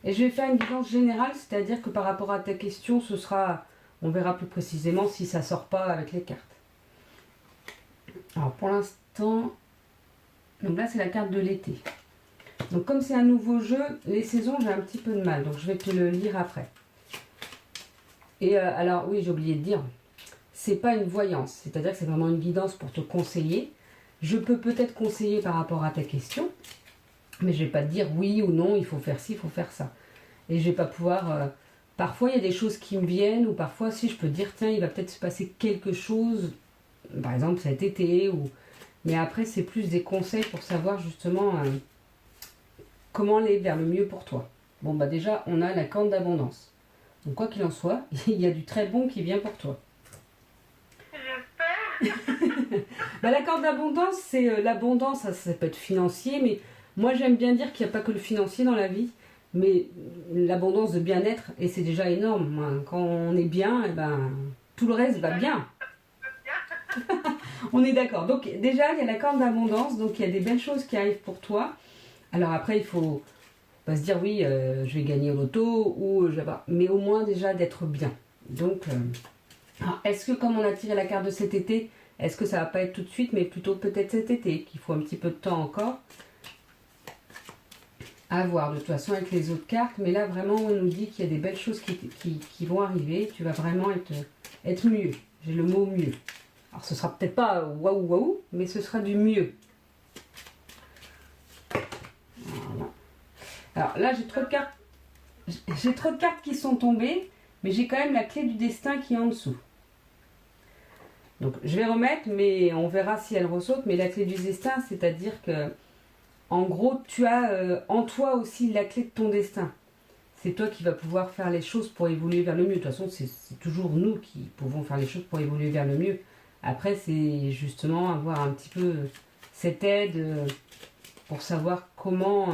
Et je vais faire une guidance générale, c'est-à-dire que par rapport à ta question, ce sera, on verra plus précisément si ça sort pas avec les cartes. Alors pour l'instant, donc là c'est la carte de l'été. Donc comme c'est un nouveau jeu, les saisons j'ai un petit peu de mal, donc je vais te le lire après. Et alors oui, j'ai oublié de dire, c'est pas une voyance, c'est-à-dire que c'est vraiment une guidance pour te conseiller. Je peux peut-être conseiller par rapport à ta question, mais je vais pas te dire oui ou non, il faut faire ci, il faut faire ça. Et je vais pas pouvoir... parfois il y a des choses qui me viennent, ou parfois si je peux dire tiens, il va peut-être se passer quelque chose, par exemple cet été, ou... mais après c'est plus des conseils pour savoir justement comment aller vers le mieux pour toi. Bon bah déjà on a la corde d'abondance. Donc quoi qu'il en soit, il y a du très bon qui vient pour toi. Bah, la corde d'abondance, c'est l'abondance, ça peut être financier, mais moi j'aime bien dire qu'il n'y a pas que le financier dans la vie, mais l'abondance de bien-être, et c'est déjà énorme. Hein. Quand on est bien, et ben, tout le reste va bien. On est d'accord. Donc déjà, il y a la corde d'abondance, donc il y a des belles choses qui arrivent pour toi. Alors après, il faut pas se dire oui, je vais gagner au loto, ou je vais pas. Mais au moins déjà d'être bien. Donc, est-ce que comme on a tiré la carte de cet été, est-ce que ça va pas être tout de suite, mais plutôt peut-être cet été, qu'il faut un petit peu de temps encore à voir de toute façon avec les autres cartes. Mais là, vraiment, on nous dit qu'il y a des belles choses qui vont arriver. Tu vas vraiment être mieux. J'ai le mot mieux. Alors, ce sera peut-être pas waouh waouh, mais ce sera du mieux. Voilà. Alors là, j'ai trop de cartes. J'ai trop de cartes qui sont tombées, mais j'ai quand même la clé du destin qui est en dessous. Donc je vais remettre, mais on verra si elle ressaute. Mais la clé du destin, c'est-à-dire que, en gros, tu as en toi aussi la clé de ton destin. C'est toi qui vas pouvoir faire les choses pour évoluer vers le mieux. De toute façon, c'est toujours nous qui pouvons faire les choses pour évoluer vers le mieux. Après, c'est justement avoir un petit peu cette aide pour savoir comment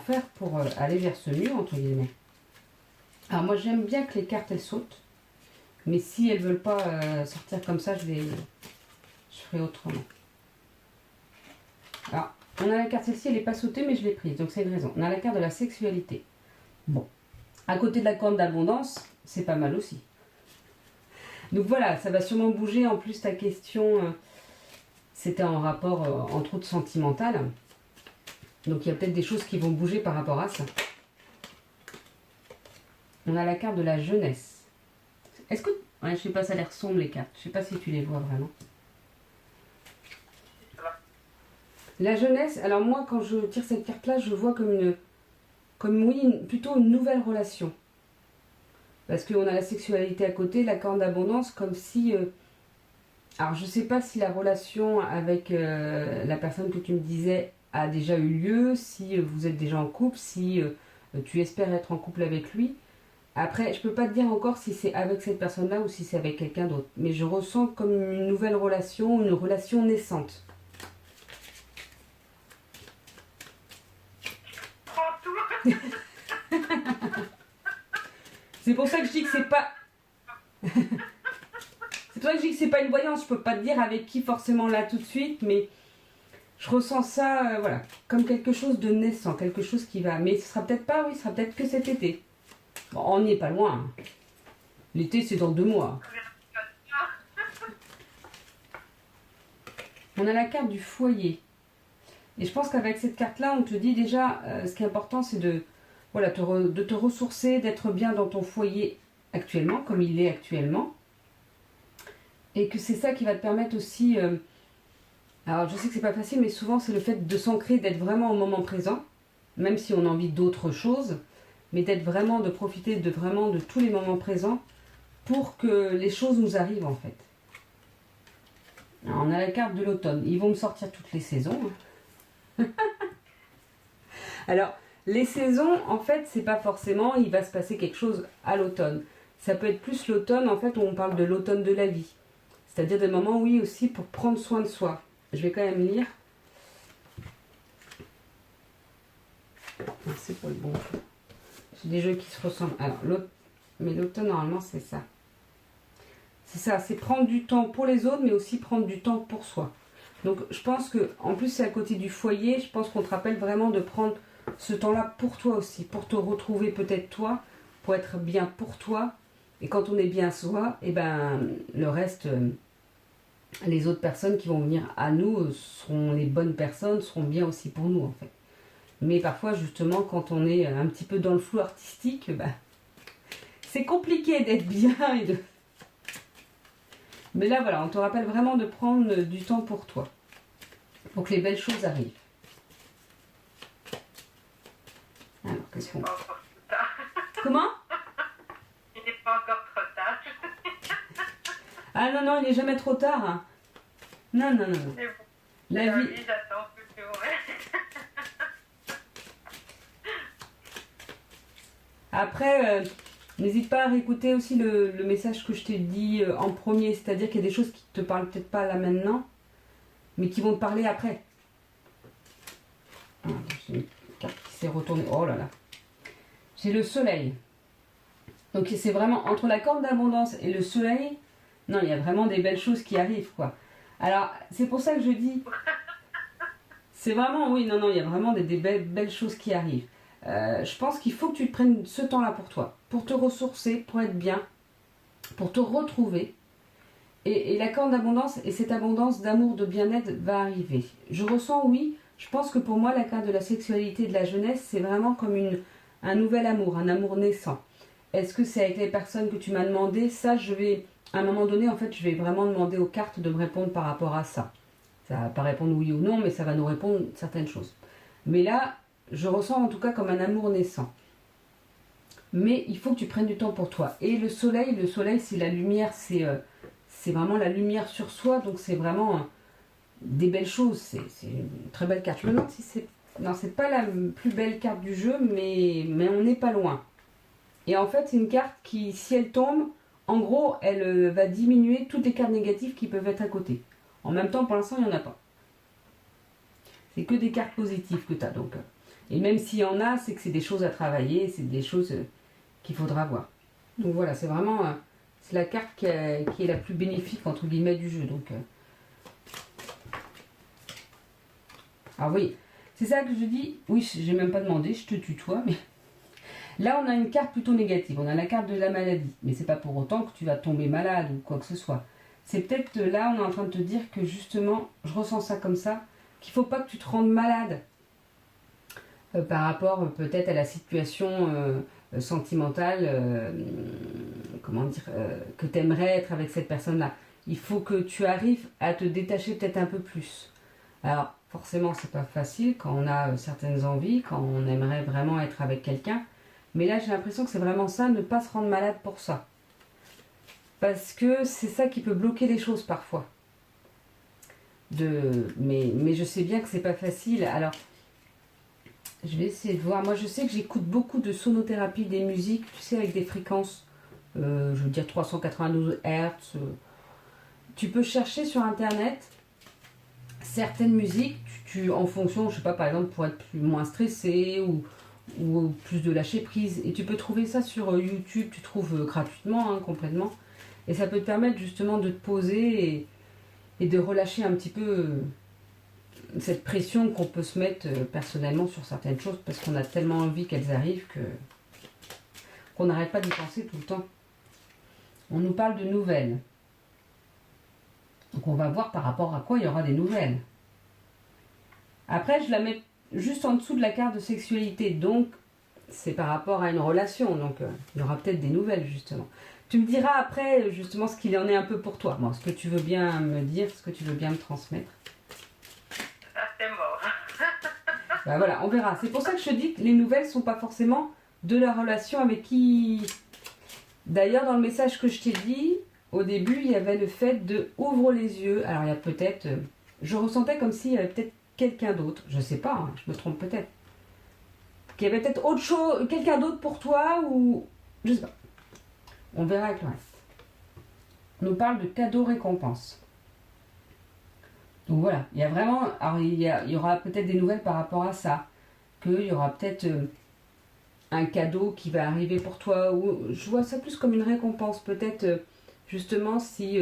faire pour aller vers ce mieux, entre guillemets. Alors moi, j'aime bien que les cartes, elles sautent. Mais si elles ne veulent pas sortir comme ça, je ferai autrement. Alors, on a la carte, celle-ci, elle n'est pas sautée, mais je l'ai prise, donc c'est une raison. On a la carte de la sexualité. Bon, à côté de la corde d'abondance, c'est pas mal aussi. Donc voilà, ça va sûrement bouger. En plus, ta question, c'était en rapport, entre autres, sentimental. Donc il y a peut-être des choses qui vont bouger par rapport à ça. On a la carte de la jeunesse. Est-ce que... Ouais, je sais pas, ça a l'air sombre les cartes. Je sais pas si tu les vois vraiment. La jeunesse, alors moi quand je tire cette carte-là, je vois plutôt une nouvelle relation. Parce qu'on a la sexualité à côté, la corde d'abondance, comme si... alors je sais pas si la relation avec la personne que tu me disais a déjà eu lieu, si vous êtes déjà en couple, si tu espères être en couple avec lui. Après, je peux pas te dire encore si c'est avec cette personne-là ou si c'est avec quelqu'un d'autre. Mais je ressens comme une nouvelle relation, une relation naissante. C'est pour ça que je dis que c'est pas... c'est pour ça que je dis que c'est pas une voyance. Je peux pas te dire avec qui forcément là tout de suite, mais je ressens ça, voilà, comme quelque chose de naissant, quelque chose qui va... Mais ce sera peut-être pas, oui, ce sera peut-être que cet été. Bon, on n'y est pas loin. Hein. L'été, c'est dans 2 mois. On a la carte du foyer. Et je pense qu'avec cette carte-là, on te dit déjà, ce qui est important, c'est de te ressourcer, d'être bien dans ton foyer actuellement, comme il est actuellement. Et que c'est ça qui va te permettre aussi... alors, je sais que c'est pas facile, mais souvent, c'est le fait de s'ancrer, d'être vraiment au moment présent, même si on a envie d'autre chose, mais d'être vraiment, de profiter de tous les moments présents pour que les choses nous arrivent, en fait. Alors, on a la carte de l'automne. Ils vont me sortir toutes les saisons. Alors, les saisons, en fait, c'est pas forcément il va se passer quelque chose à l'automne. Ça peut être plus l'automne, en fait, où on parle de l'automne de la vie. C'est-à-dire des moments, oui, aussi pour prendre soin de soi. Je vais quand même lire. Ah, c'est pas le bon. J'ai des jeux qui se ressemblent. Alors, mais l'automne, normalement, c'est ça. C'est ça, c'est prendre du temps pour les autres, mais aussi prendre du temps pour soi. Donc, je pense que, en plus, c'est à côté du foyer. Je pense qu'on te rappelle vraiment de prendre ce temps-là pour toi aussi, pour te retrouver peut-être toi, pour être bien pour toi. Et quand on est bien soi, et ben le reste, les autres personnes qui vont venir à nous seront les bonnes personnes, seront bien aussi pour nous en fait. Mais parfois justement quand on est un petit peu dans le flou artistique, ben, c'est compliqué d'être bien et de... Mais là voilà, on te rappelle vraiment de prendre du temps pour toi, pour que les belles choses arrivent. Alors qu'est-ce qu'on... Comment? Il n'est pas encore trop tard. Ah non, non, il n'est jamais trop tard. Hein. Non, non, non, non. C'est bon. La vie... Oui, j'attends plutôt. Après, n'hésite pas à réécouter aussi le message que je t'ai dit en premier. C'est-à-dire qu'il y a des choses qui te parlent peut-être pas là maintenant, mais qui vont te parler après. Ah, j'ai une carte qui s'est retournée. Oh là là. J'ai le soleil. Donc c'est vraiment entre la corde d'abondance et le soleil. Non, il y a vraiment des belles choses qui arrivent, quoi. Alors, c'est pour ça que je dis... C'est vraiment, oui, non, non, il y a vraiment des belles choses qui arrivent. Je pense qu'il faut que tu te prennes ce temps-là pour toi, pour te ressourcer, pour être bien, pour te retrouver. Et la corde d'abondance et cette abondance d'amour, de bien-être va arriver. Je ressens, oui, je pense que pour moi, la carte de la sexualité et de la jeunesse, c'est vraiment comme un nouvel amour, un amour naissant. Est-ce que c'est avec les personnes que tu m'as demandé? Ça, je vais, à un moment donné, en fait, je vais vraiment demander aux cartes de me répondre par rapport à ça. Ça va pas répondre oui ou non, mais ça va nous répondre certaines choses. Mais là, je ressens en tout cas comme un amour naissant. Mais il faut que tu prennes du temps pour toi. Et le soleil, c'est la lumière, c'est vraiment la lumière sur soi, donc c'est vraiment des belles choses. C'est une très belle carte. Je me demande si c'est... Non, c'est pas la plus belle carte du jeu, mais on n'est pas loin. Et en fait, c'est une carte qui, si elle tombe, en gros, elle va diminuer toutes les cartes négatives qui peuvent être à côté. En même temps, pour l'instant, il n'y en a pas. C'est que des cartes positives que tu as. Donc. Et même s'il y en a, c'est que c'est des choses à travailler, c'est des choses qu'il faudra voir. Donc voilà, c'est vraiment... c'est la carte qui est la plus bénéfique, entre guillemets, du jeu. Donc, alors oui, c'est ça que je dis. Oui, j'ai même pas demandé, je te tutoie, mais... Là, on a une carte plutôt négative. On a la carte de la maladie. Mais c'est pas pour autant que tu vas tomber malade ou quoi que ce soit. C'est peut-être là, on est en train de te dire que justement, je ressens ça comme ça, qu'il faut pas que tu te rendes malade par rapport peut-être à la situation sentimentale, comment dire, que tu aimerais être avec cette personne-là. Il faut que tu arrives à te détacher peut-être un peu plus. Alors, forcément, c'est pas facile quand on a certaines envies, quand on aimerait vraiment être avec quelqu'un. Mais là, j'ai l'impression que c'est vraiment ça, ne pas se rendre malade pour ça. Parce que c'est ça qui peut bloquer les choses parfois. Mais je sais bien que c'est pas facile. Alors, je vais essayer de voir. Moi, je sais que j'écoute beaucoup de sonothérapie, des musiques, tu sais, avec des fréquences, je veux dire 392 Hz. Tu peux chercher sur Internet certaines musiques, en fonction, je sais pas, par exemple, pour être moins stressé ou plus de lâcher prise. Et tu peux trouver ça sur YouTube, tu trouves gratuitement, hein, complètement. Et ça peut te permettre justement de te poser et de relâcher un petit peu cette pression qu'on peut se mettre personnellement sur certaines choses parce qu'on a tellement envie qu'elles arrivent qu'on n'arrête pas d'y penser tout le temps. On nous parle de nouvelles. Donc on va voir par rapport à quoi il y aura des nouvelles. Après, je la mets juste en dessous de la carte de sexualité, donc c'est par rapport à une relation, donc il y aura peut-être des nouvelles justement. Tu me diras après justement ce qu'il en est un peu pour toi, bon, ce que tu veux bien me dire, ce que tu veux bien me transmettre. Ça, c'est mort. Ben voilà, on verra. C'est pour ça que je te dis que les nouvelles ne sont pas forcément de la relation avec qui... D'ailleurs, dans le message que je t'ai dit, au début, il y avait le fait de ouvre les yeux. Alors il y a peut-être... je ressentais comme s'il y avait peut-être quelqu'un d'autre, je sais pas, hein, je me trompe peut-être. Qu'il y avait peut-être autre chose, quelqu'un d'autre pour toi ou... Je sais pas. On verra avec le reste. On nous parle de cadeaux récompenses. Donc voilà, il y a vraiment... Alors il y aura peut-être des nouvelles par rapport à ça. Qu'il y aura peut-être un cadeau qui va arriver pour toi. Ou je vois ça plus comme une récompense. Peut-être justement si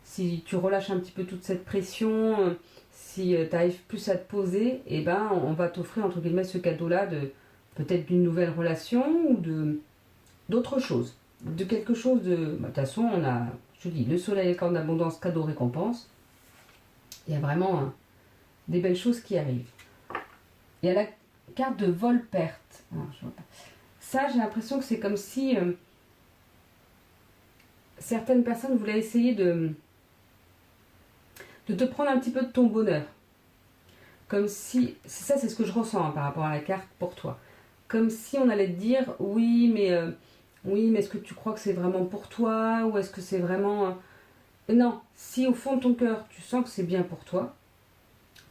si tu relâches un petit peu toute cette pression, si tu arrives plus à te poser, et ben on va t'offrir entre guillemets ce cadeau-là de peut-être d'une nouvelle relation ou d'autre chose, de quelque chose de. De toute façon, on a, je te dis, le soleil, les cordes d'abondance, cadeau, récompense. Il y a vraiment des belles choses qui arrivent. Il y a la carte de vol-perte. Ça, j'ai l'impression que c'est comme si certaines personnes voulaient essayer de te prendre un petit peu de ton bonheur. Comme si, ça c'est ce que je ressens par rapport à la carte pour toi. Comme si on allait te dire, oui, mais est-ce que tu crois que c'est vraiment pour toi? Ou est-ce que c'est vraiment... Non, si au fond de ton cœur, tu sens que c'est bien pour toi,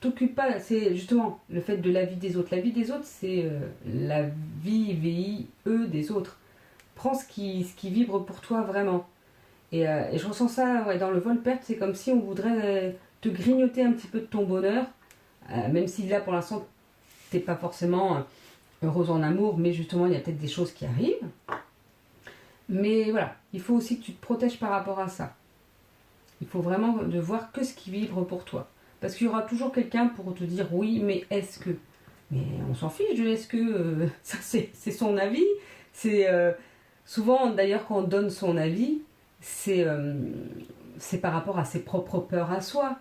t'occupe pas, c'est justement le fait de la vie des autres. La vie des autres, c'est la vie, V-I-E des autres. Prends ce qui vibre pour toi vraiment. Et je ressens ça dans le vol-perte, c'est comme si on voudrait te grignoter un petit peu de ton bonheur, même si là pour l'instant, t'es pas forcément heureuse en amour, mais justement il y a peut-être des choses qui arrivent. Mais voilà, il faut aussi que tu te protèges par rapport à ça. Il faut vraiment de voir que ce qui vibre pour toi. Parce qu'il y aura toujours quelqu'un pour te dire oui, mais est-ce que... Mais on s'en fiche de est-ce que... ça c'est son avis. C'est souvent d'ailleurs quand on donne son avis, c'est par rapport à ses propres peurs à soi.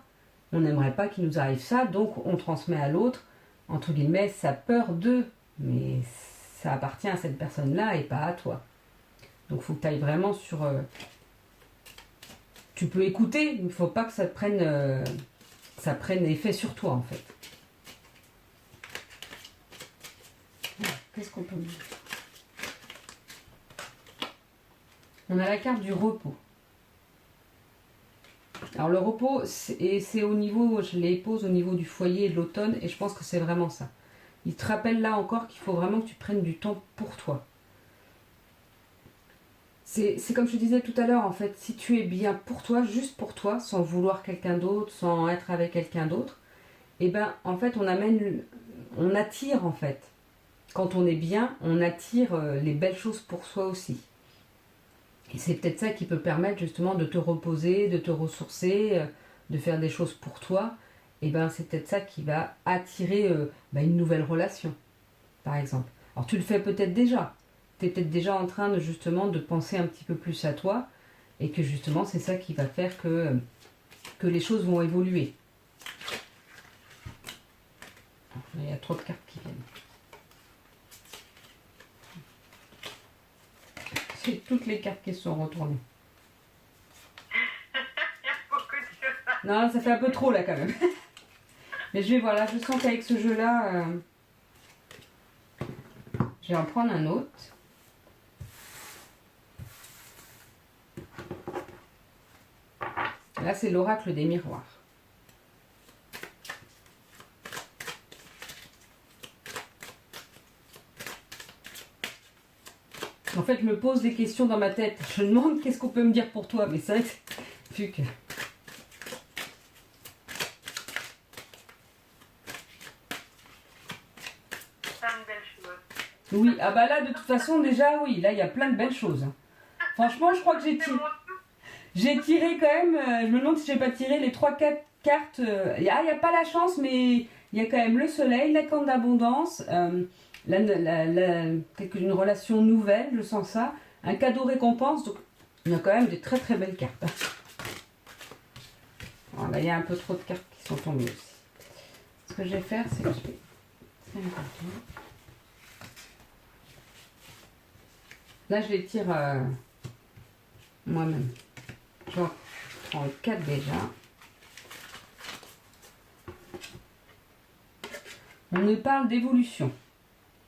On n'aimerait pas qu'il nous arrive ça, donc on transmet à l'autre, entre guillemets, sa peur d'eux. Mais ça appartient à cette personne-là et pas à toi. Donc il faut que tu ailles vraiment sur... Tu peux écouter, mais il ne faut pas que ça prenne effet sur toi en fait. Qu'est-ce qu'on peut dire? On a la carte du repos. Alors le repos, c'est au niveau, je les pose au niveau du foyer et de l'automne, et je pense que c'est vraiment ça. Il te rappelle là encore qu'il faut vraiment que tu prennes du temps pour toi. C'est comme je te disais tout à l'heure, en fait, si tu es bien pour toi, juste pour toi, sans vouloir quelqu'un d'autre, sans être avec quelqu'un d'autre, et ben en fait on attire en fait. Quand on est bien, on attire les belles choses pour soi aussi. Et c'est peut-être ça qui peut permettre justement de te reposer, de te ressourcer, de faire des choses pour toi. Et ben c'est peut-être ça qui va attirer une nouvelle relation, par exemple. Alors tu le fais peut-être déjà. Tu es peut-être déjà en train de justement de penser un petit peu plus à toi et que justement c'est ça qui va faire que les choses vont évoluer. Il y a trop de cartes qui viennent. C'est toutes les cartes qui sont retournées. Il y a beaucoup de choses. Non, ça fait un peu trop là quand même. Mais je vais voir là, je sens qu'avec ce jeu-là, je vais en prendre un autre. Là, c'est l'oracle des miroirs. En fait, je me pose des questions dans ma tête. Je me demande qu'est-ce qu'on peut me dire pour toi. Mais c'est vrai que... Vu que... Plein de belles choses. Oui, ah bah là, de toute façon, déjà, oui. Là, il y a plein de belles choses. Franchement, je crois que j'ai tiré quand même... je me demande si j'ai pas tiré les 3-4 cartes. Il n'y a pas la chance, mais il y a quand même le soleil, la corne d'abondance... une relation nouvelle, je sens ça. Un cadeau récompense, donc il y a quand même des très très belles cartes. Voilà, il y a un peu trop de cartes qui sont tombées aussi. Ce que je vais faire, c'est que je vais... C'est important. Là, je les tire moi-même. J'en prends 4 déjà. On nous parle d'évolution.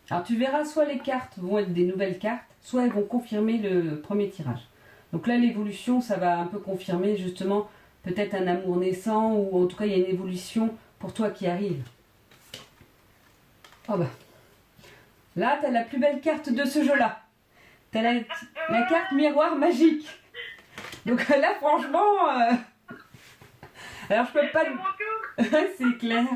Alors tu verras, soit les cartes vont être des nouvelles cartes, soit elles vont confirmer le premier tirage. Donc là, l'évolution, ça va un peu confirmer justement peut-être un amour naissant, ou en tout cas, il y a une évolution pour toi qui arrive. Oh bah. Là, tu as la plus belle carte de ce jeu-là. Tu as la carte miroir magique. Donc là, franchement... Alors je peux pas... C'est mon tour. C'est clair.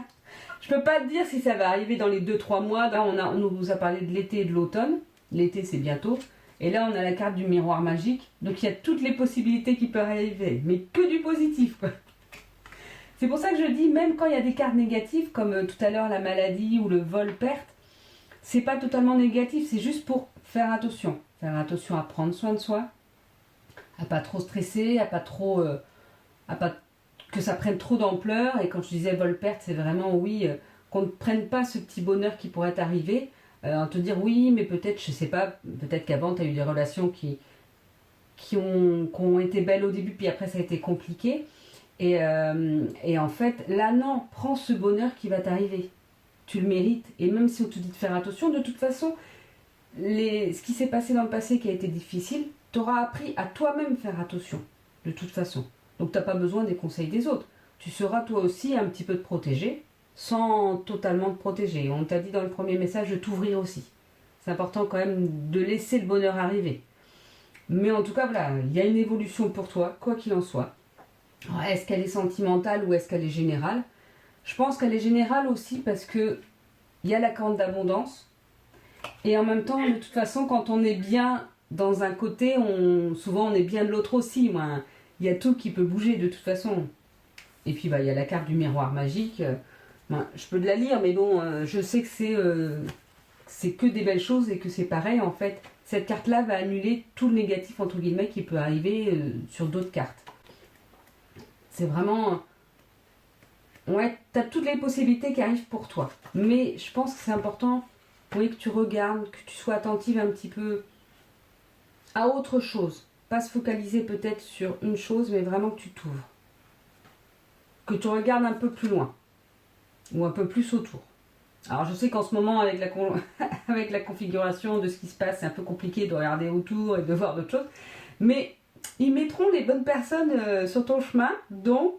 Je peux pas te dire si ça va arriver dans les 2-3 mois. Là, on nous a parlé de l'été et de l'automne. L'été, c'est bientôt. Et là, on a la carte du miroir magique. Donc, il y a toutes les possibilités qui peuvent arriver. Mais que du positif, quoi. C'est pour ça que je dis, même quand il y a des cartes négatives, comme tout à l'heure la maladie ou le vol-perte, c'est pas totalement négatif. C'est juste pour faire attention. Faire attention à prendre soin de soi, à pas trop stresser, à pas trop... à pas que ça prenne trop d'ampleur. Et quand je disais vol-perte, c'est vraiment, oui, qu'on ne prenne pas ce petit bonheur qui pourrait t'arriver. En te dire oui, mais peut-être, je sais pas, peut-être qu'avant tu as eu des relations qui ont été belles au début, puis après ça a été compliqué. Et en fait, là non, prends ce bonheur qui va t'arriver. Tu le mérites. Et même si on te dit de faire attention, de toute façon, ce qui s'est passé dans le passé qui a été difficile, t'auras appris à toi-même faire attention. De toute façon. Donc t'as pas besoin des conseils des autres. Tu seras toi aussi un petit peu te protéger, sans totalement te protéger. On t'a dit dans le premier message de t'ouvrir aussi. C'est important quand même de laisser le bonheur arriver. Mais en tout cas, voilà, il y a une évolution pour toi, quoi qu'il en soit. Alors, est-ce qu'elle est sentimentale ou est-ce qu'elle est générale? Je pense qu'elle est générale aussi parce que il y a la carte d'abondance. Et en même temps, de toute façon, quand on est bien dans un côté, souvent on est bien de l'autre aussi. Il y a tout qui peut bouger de toute façon. Et puis, il y a la carte du miroir magique. Je peux la lire, mais bon, je sais que c'est que des belles choses et que c'est pareil, en fait. Cette carte-là va annuler tout le négatif, entre guillemets, qui peut arriver sur d'autres cartes. C'est vraiment... Ouais, tu as toutes les possibilités qui arrivent pour toi. Mais je pense que c'est important, oui, que tu regardes, que tu sois attentive un petit peu à autre chose. Pas se focaliser peut-être sur une chose, mais vraiment que tu t'ouvres. Que tu regardes un peu plus loin. Ou un peu plus autour. Alors je sais qu'en ce moment, avec avec la configuration de ce qui se passe, c'est un peu compliqué de regarder autour et de voir d'autres choses. Mais ils mettront les bonnes personnes sur ton chemin, donc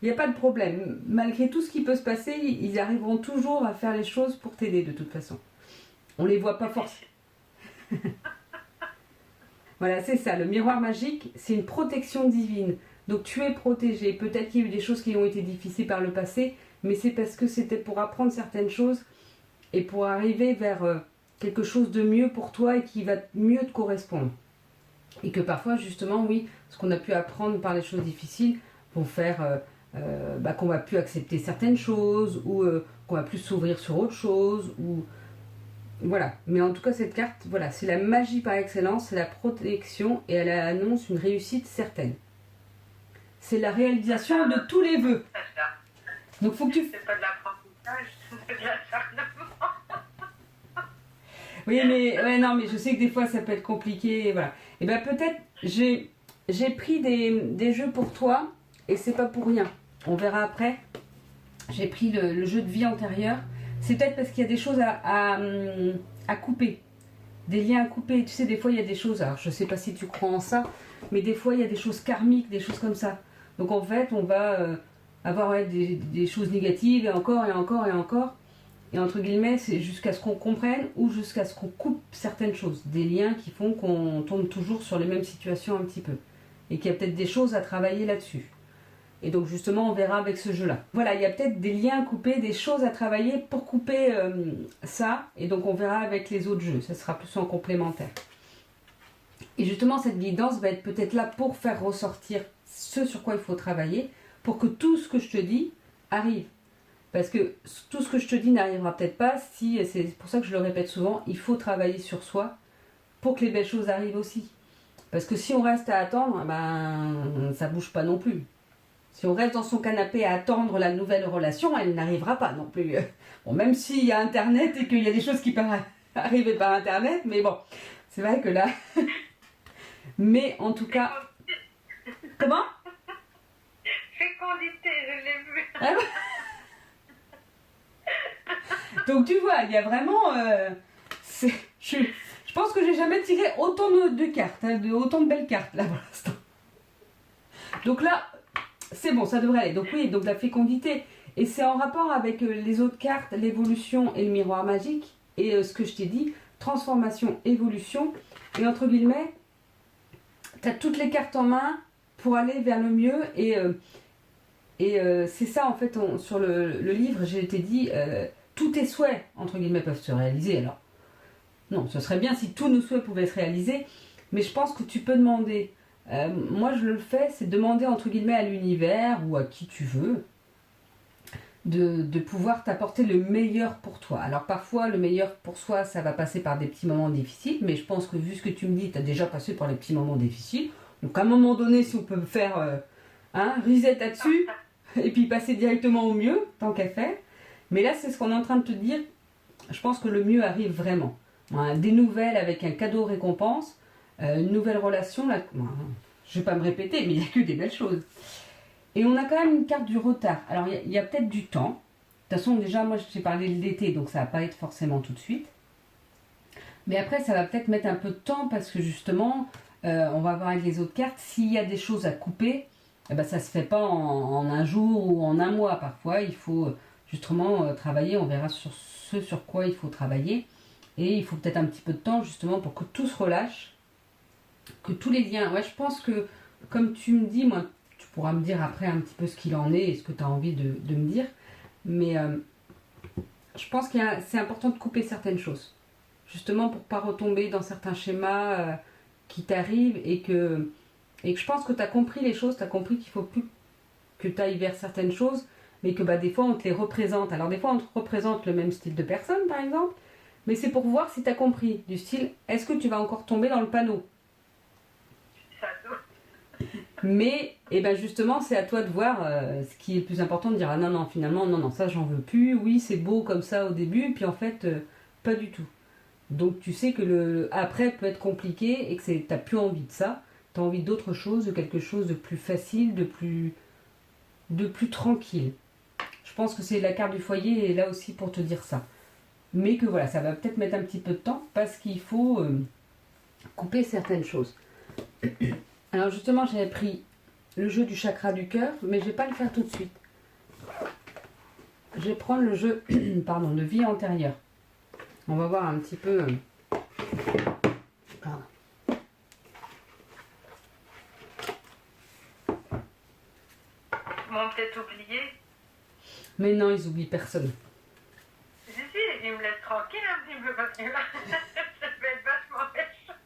il n'y a pas de problème. Malgré tout ce qui peut se passer, ils arriveront toujours à faire les choses pour t'aider de toute façon. On les voit pas forcément. Voilà, c'est ça. Le miroir magique, c'est une protection divine. Donc tu es protégé. Peut-être qu'il y a eu des choses qui ont été difficiles par le passé, mais c'est parce que c'était pour apprendre certaines choses et pour arriver vers quelque chose de mieux pour toi et qui va mieux te correspondre. Et que parfois, justement, oui, ce qu'on a pu apprendre par les choses difficiles vont faire qu'on va plus accepter certaines choses ou qu'on va plus s'ouvrir sur autre chose. Ou... Voilà. Mais en tout cas, cette carte, voilà, c'est la magie par excellence, c'est la protection et elle annonce une réussite certaine. C'est la réalisation de tous les vœux. Donc faut que tu... C'est pas de l'apprentissage, c'est de l'acharnement. Oui, mais ouais, non, mais je sais que des fois ça peut être compliqué, voilà. Et bien peut-être j'ai pris des jeux pour toi et c'est pas pour rien. On verra après. J'ai pris le jeu de vie antérieur. C'est peut-être parce qu'il y a des choses à couper, des liens à couper. Tu sais, des fois il y a des choses. Alors je sais pas si tu crois en ça, mais des fois il y a des choses karmiques, des choses comme ça. Donc en fait, on va avoir des choses négatives et encore et encore et encore. Et entre guillemets, c'est jusqu'à ce qu'on comprenne ou jusqu'à ce qu'on coupe certaines choses. Des liens qui font qu'on tombe toujours sur les mêmes situations un petit peu. Et qu'il y a peut-être des choses à travailler là-dessus. Et donc justement, on verra avec ce jeu-là. Voilà, il y a peut-être des liens à couper, des choses à travailler pour couper ça. Et donc on verra avec les autres jeux. Ça sera plus en complémentaire. Et justement, cette guidance va être peut-être là pour faire ressortir ce sur quoi il faut travailler, pour que tout ce que je te dis arrive. Parce que tout ce que je te dis n'arrivera peut-être pas si, c'est pour ça que je le répète souvent, il faut travailler sur soi pour que les belles choses arrivent aussi. Parce que si on reste à attendre, ça bouge pas non plus. Si on reste dans son canapé à attendre la nouvelle relation, elle n'arrivera pas non plus. Bon, même s'il y a Internet et qu'il y a des choses qui peuvent arriver par Internet, mais bon, c'est vrai que là... Mais en tout cas... Comment? Fécondité, je l'ai vu. Ah ouais. Donc tu vois, il y a vraiment... je pense que j'ai jamais tiré autant de cartes, autant de belles cartes là pour l'instant. Donc là, c'est bon, ça devrait aller. Donc oui, donc la fécondité. Et c'est en rapport avec les autres cartes, l'évolution et le miroir magique. Et ce que je t'ai dit, transformation, évolution. Et entre guillemets, tu as toutes les cartes en main pour aller vers le mieux. Et c'est ça en fait, sur le livre, j'ai été dit... tous tes souhaits, entre guillemets, peuvent se réaliser. Alors, Non, ce serait bien si tous nos souhaits pouvaient se réaliser, mais je pense que tu peux demander. Moi, je le fais, c'est demander entre guillemets à l'univers ou à qui tu veux de pouvoir t'apporter le meilleur pour toi. Alors parfois, le meilleur pour soi, ça va passer par des petits moments difficiles, mais je pense que vu ce que tu me dis, tu as déjà passé par les petits moments difficiles. Donc à un moment donné, si on peut faire un reset là-dessus, et puis passer directement au mieux, tant qu'à faire. Mais là, c'est ce qu'on est en train de te dire. Je pense que le mieux arrive vraiment. Des nouvelles avec un cadeau récompense, une nouvelle relation, là, je ne vais pas me répéter, mais il n'y a que des belles choses. Et on a quand même une carte du retard. Alors, il y a peut-être du temps. De toute façon, déjà, moi, je t'ai parlé de l'été, donc ça ne va pas être forcément tout de suite. Mais après, ça va peut-être mettre un peu de temps parce que justement, on va voir avec les autres cartes, s'il y a des choses à couper, eh ben, ça ne se fait pas en un jour ou en un mois. Parfois, il faut justement travailler, on verra sur ce sur quoi il faut travailler. Et il faut peut-être un petit peu de temps justement pour que tout se relâche, que tous les liens... Ouais, je pense que, comme tu me dis, moi, tu pourras me dire après un petit peu ce qu'il en est et ce que tu as envie de me dire. Mais je pense que c'est important de couper certaines choses. Justement pour pas retomber dans certains schémas qui t'arrivent et que je pense que tu as compris les choses, tu as compris qu'il faut plus que tu ailles vers certaines choses, mais que des fois on te les représente. Alors des fois on te représente le même style de personne par exemple, mais c'est pour voir si tu as compris. Du style, est-ce que tu vas encore tomber dans le panneau? Mais justement c'est à toi de voir ce qui est le plus important, de dire ah non finalement non ça j'en veux plus, oui c'est beau comme ça au début, puis en fait pas du tout. Donc tu sais que le après peut être compliqué et que tu n'as plus envie de ça, tu as envie d'autre chose, de quelque chose de plus facile, de plus tranquille. Je pense que c'est la carte du foyer est là aussi pour te dire ça. Mais que voilà, ça va peut-être mettre un petit peu de temps parce qu'il faut couper certaines choses. Alors justement, j'avais pris le jeu du chakra du cœur, mais je ne vais pas le faire tout de suite. Je vais prendre le jeu de vie antérieure. On va voir un petit peu... Pardon. Ils m'ont peut-être oublié. Mais non, ils oublient personne. Si, ils me laissent tranquille un petit peu parce que là, ça va être vachement méchant.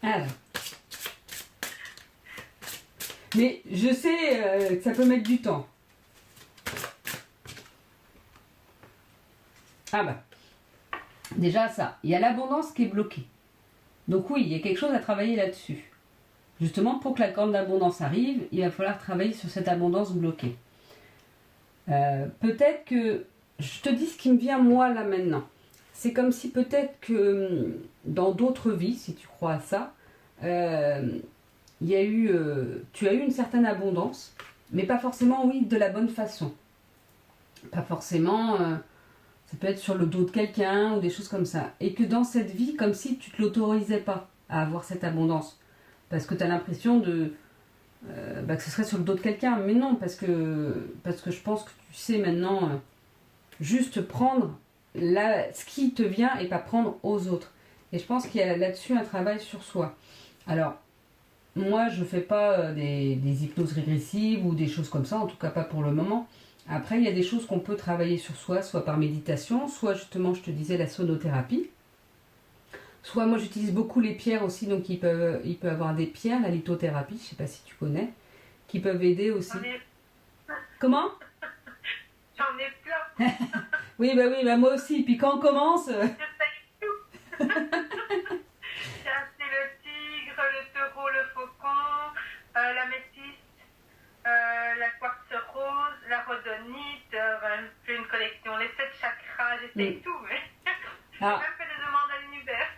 Alors. Mais je sais que ça peut mettre du temps. Ah bah. Déjà ça. Il y a l'abondance qui est bloquée. Donc oui, il y a quelque chose à travailler là-dessus. Justement, pour que la grande abondance arrive, il va falloir travailler sur cette abondance bloquée. Peut-être que... Je te dis ce qui me vient moi là maintenant. C'est comme si peut-être que dans d'autres vies, si tu crois à ça, tu as eu une certaine abondance, mais pas forcément, oui, de la bonne façon. Pas forcément... ça peut être sur le dos de quelqu'un ou des choses comme ça. Et que dans cette vie, comme si tu ne te l'autorisais pas à avoir cette abondance. Parce que tu as l'impression que ce serait sur le dos de quelqu'un. Mais non, parce que je pense que tu sais maintenant juste prendre ce qui te vient et pas prendre aux autres. Et je pense qu'il y a là-dessus un travail sur soi. Alors, moi, je ne fais pas des hypnoses régressives ou des choses comme ça, en tout cas pas pour le moment. Après, il y a des choses qu'on peut travailler sur soi, soit par méditation, soit justement, je te disais, la sonothérapie. Soit moi j'utilise beaucoup les pierres aussi, donc il peut avoir des pierres, la lithothérapie, je ne sais pas si tu connais, qui peuvent aider aussi. Comment? J'en ai plein. Oui, moi aussi. Puis quand on commence... Je sais tout. C'est le tigre, le taureau, le faucon, la métisse, la quartz rose, la rhodonite, j'ai une collection, les 7 chakras, j'essaye tout, mais j'ai même fait des demandes à l'univers.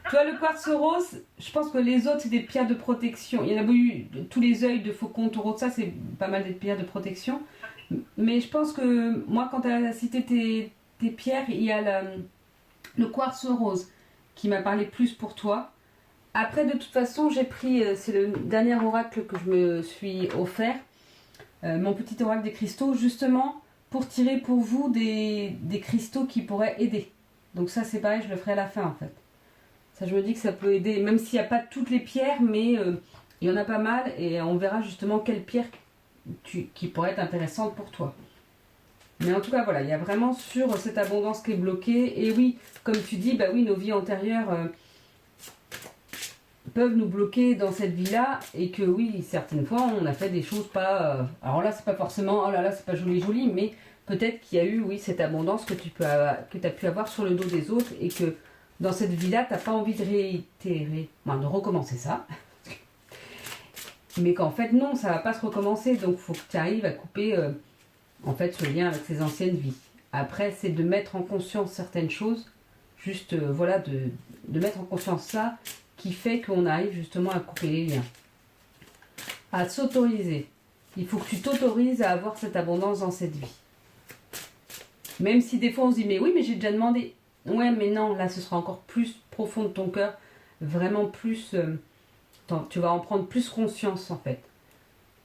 Toi, le quartz rose, je pense que les autres, c'est des pierres de protection. Il y en a eu tous les œils de faucon, taureau, ça, c'est pas mal des pierres de protection. Mais je pense que moi, quand tu as cité tes pierres, il y a le quartz rose qui m'a parlé plus pour toi. Après, de toute façon, j'ai pris, c'est le dernier oracle que je me suis offert, mon petit oracle des cristaux, justement pour tirer pour vous des cristaux qui pourraient aider. Donc ça, c'est pareil, je le ferai à la fin en fait. Ça, je me dis que ça peut aider, même s'il n'y a pas toutes les pierres, mais il y en a pas mal et on verra justement quelle pierre qui pourrait être intéressante pour toi. Mais en tout cas, voilà, il y a vraiment sur cette abondance qui est bloquée. Et oui, comme tu dis, bah oui, nos vies antérieures peuvent nous bloquer dans cette vie-là. Et que oui, certaines fois, on a fait des choses pas... alors là, c'est pas forcément, oh là là, c'est pas joli, joli, mais peut-être qu'il y a eu, oui, cette abondance que tu as pu avoir sur le dos des autres. Et que dans cette vie-là, tu n'as pas envie de réitérer, enfin, de recommencer ça. Mais qu'en fait, non, ça va pas se recommencer. Donc, il faut que tu arrives à couper... en fait, ce lien avec ses anciennes vies. Après, c'est de mettre en conscience certaines choses, juste, voilà, de mettre en conscience ça, qui fait qu'on arrive justement à couper les liens. À s'autoriser. Il faut que tu t'autorises à avoir cette abondance dans cette vie. Même si des fois on se dit, mais oui, mais j'ai déjà demandé. Ouais, mais non, là, ce sera encore plus profond de ton cœur, vraiment plus... tu vas en prendre plus conscience, en fait.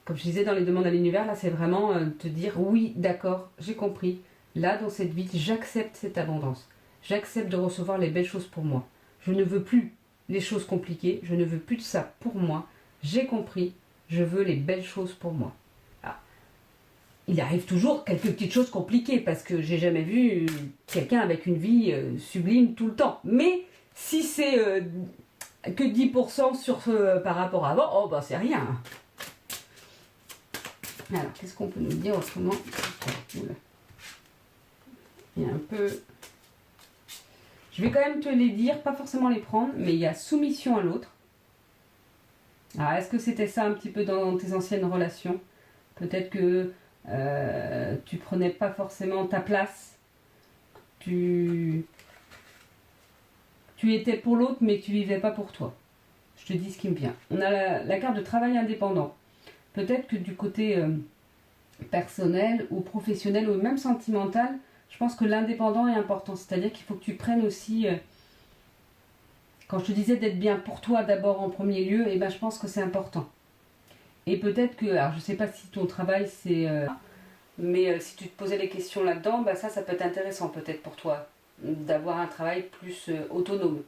Comme je disais dans les demandes à l'univers, là, c'est vraiment te dire, oui, d'accord, j'ai compris. Là, dans cette vie, j'accepte cette abondance. J'accepte de recevoir les belles choses pour moi. Je ne veux plus les choses compliquées. Je ne veux plus de ça pour moi. J'ai compris. Je veux les belles choses pour moi. Ah. Il arrive toujours quelques petites choses compliquées parce que j'ai jamais vu quelqu'un avec une vie sublime tout le temps. Mais si c'est que 10% par rapport à avant, oh bah c'est rien. Alors, qu'est-ce qu'on peut nous dire autrement? Il y a un peu... Je vais quand même te les dire, pas forcément les prendre, mais il y a soumission à l'autre. Alors, est-ce que c'était ça un petit peu dans tes anciennes relations? Peut-être que tu prenais pas forcément ta place. Tu étais pour l'autre, mais tu vivais pas pour toi. Je te dis ce qui me vient. On a la carte de travail indépendant. Peut-être que du côté personnel ou professionnel ou même sentimental, je pense que l'indépendant est important. C'est-à-dire qu'il faut que tu prennes aussi, quand je te disais d'être bien pour toi d'abord en premier lieu, et ben je pense que c'est important. Et peut-être que, alors je ne sais pas si ton travail c'est... mais si tu te posais les questions là-dedans, ben ça peut être intéressant peut-être pour toi. D'avoir un travail plus autonome.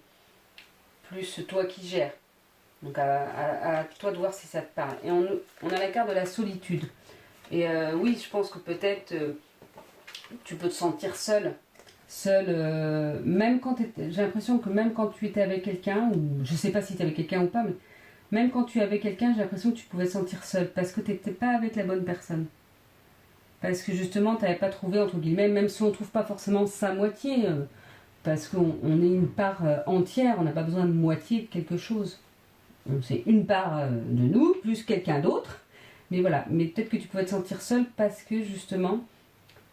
Plus toi qui gères. Donc à toi de voir si ça te parle. Et on a la carte de la solitude. Et oui, je pense que peut-être tu peux te sentir seul. Même quand j'ai l'impression que même quand tu étais avec quelqu'un, ou je sais pas si tu es avec quelqu'un ou pas, mais même quand tu es avec quelqu'un, j'ai l'impression que tu pouvais te sentir seul. Parce que tu n'étais pas avec la bonne personne. Parce que justement, tu n'avais pas trouvé, entre guillemets, même si on ne trouve pas forcément sa moitié, parce qu'on est une part entière, on n'a pas besoin de moitié de quelque chose. C'est une part de nous, plus quelqu'un d'autre. Mais voilà, mais peut-être que tu pouvais te sentir seul parce que justement,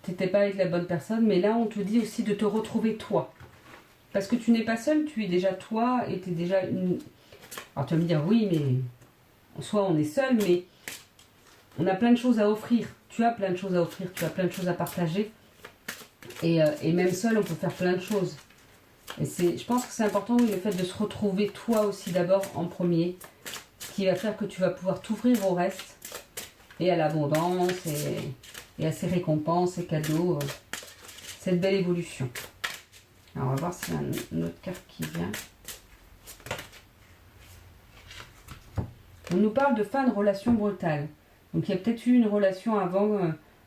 tu n'étais pas avec la bonne personne. Mais là, on te dit aussi de te retrouver toi. Parce que tu n'es pas seul, tu es déjà toi et tu es déjà une... Alors tu vas me dire, oui, mais soit on est seul, mais on a plein de choses à offrir. Tu as plein de choses à offrir, tu as plein de choses à partager. Et même seul, on peut faire plein de choses. Et je pense que c'est important, oui, le fait de se retrouver toi aussi d'abord en premier, ce qui va faire que tu vas pouvoir t'ouvrir au reste et à l'abondance et à ces récompenses et cadeaux, cette belle évolution. Alors on va voir s'il y a une autre carte qui vient. On nous parle de fin de relation brutale. Donc il y a peut-être eu une relation avant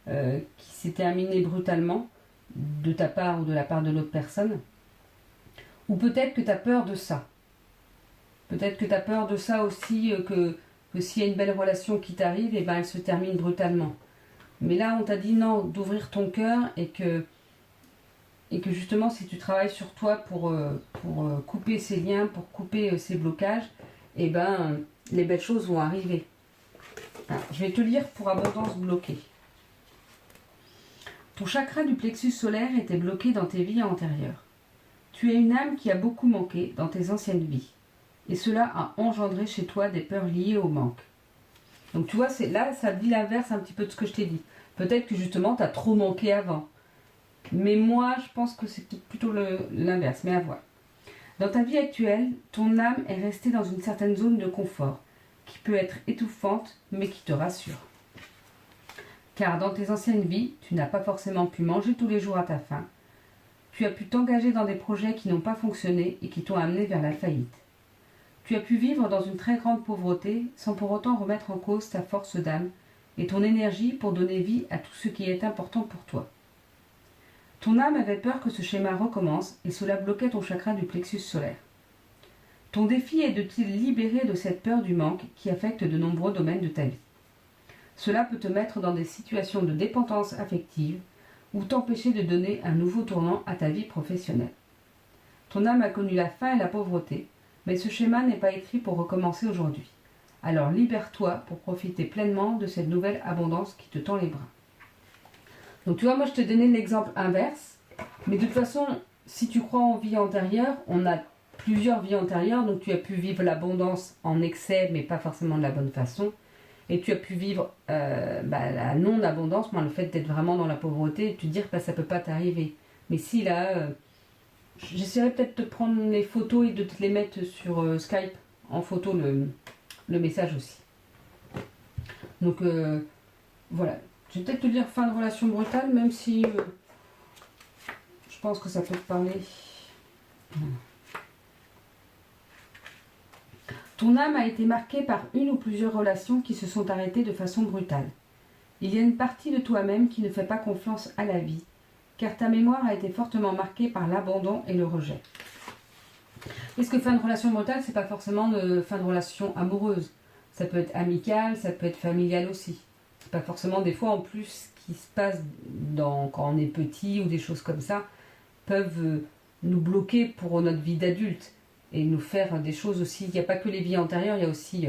qui s'est terminée brutalement, de ta part ou de la part de l'autre personne. Ou peut-être que tu as peur de ça. Peut-être que tu as peur de ça aussi, que s'il y a une belle relation qui t'arrive, et ben elle se termine brutalement. Mais là, on t'a dit non, d'ouvrir ton cœur et que justement, si tu travailles sur toi pour couper ces liens, pour couper ces blocages, et ben les belles choses vont arriver. Alors, je vais te lire pour abondance bloquée. Ton chakra du plexus solaire était bloqué dans tes vies antérieures. Tu es une âme qui a beaucoup manqué dans tes anciennes vies. Et cela a engendré chez toi des peurs liées au manque. Donc tu vois, là, ça dit l'inverse un petit peu de ce que je t'ai dit. Peut-être que justement, tu as trop manqué avant. Mais moi, je pense que c'est plutôt l'inverse, mais à voir. Dans ta vie actuelle, ton âme est restée dans une certaine zone de confort, qui peut être étouffante, mais qui te rassure. Car dans tes anciennes vies, tu n'as pas forcément pu manger tous les jours à ta faim. Tu as pu t'engager dans des projets qui n'ont pas fonctionné et qui t'ont amené vers la faillite. Tu as pu vivre dans une très grande pauvreté sans pour autant remettre en cause ta force d'âme et ton énergie pour donner vie à tout ce qui est important pour toi. Ton âme avait peur que ce schéma recommence et cela bloquait ton chakra du plexus solaire. Ton défi est de te libérer de cette peur du manque qui affecte de nombreux domaines de ta vie. Cela peut te mettre dans des situations de dépendance affective ou t'empêcher de donner un nouveau tournant à ta vie professionnelle. Ton âme a connu la faim et la pauvreté, mais ce schéma n'est pas écrit pour recommencer aujourd'hui. Alors libère-toi pour profiter pleinement de cette nouvelle abondance qui te tend les bras. Donc tu vois, moi je te donnais l'exemple inverse, mais de toute façon, si tu crois en vie antérieure, on a plusieurs vies antérieures, donc tu as pu vivre l'abondance en excès, mais pas forcément de la bonne façon. Et tu as pu vivre la non-abondance, le fait d'être vraiment dans la pauvreté, et te dire que ça ne peut pas t'arriver. Mais si là, j'essaierai peut-être de prendre les photos et de te les mettre sur Skype en photo, le message aussi. Donc voilà, je vais peut-être te dire fin de relation brutale, même si je pense que ça peut te parler. Ton âme a été marquée par une ou plusieurs relations qui se sont arrêtées de façon brutale. Il y a une partie de toi-même qui ne fait pas confiance à la vie, car ta mémoire a été fortement marquée par l'abandon et le rejet. Est-ce que fin de relation brutale, c'est pas forcément de fin de relation amoureuse? Ça peut être amical, ça peut être familial aussi. C'est pas forcément des fois en plus ce qui se passe quand on est petit ou des choses comme ça peuvent nous bloquer pour notre vie d'adulte et nous faire des choses aussi. Il n'y a pas que les vies antérieures, il y a aussi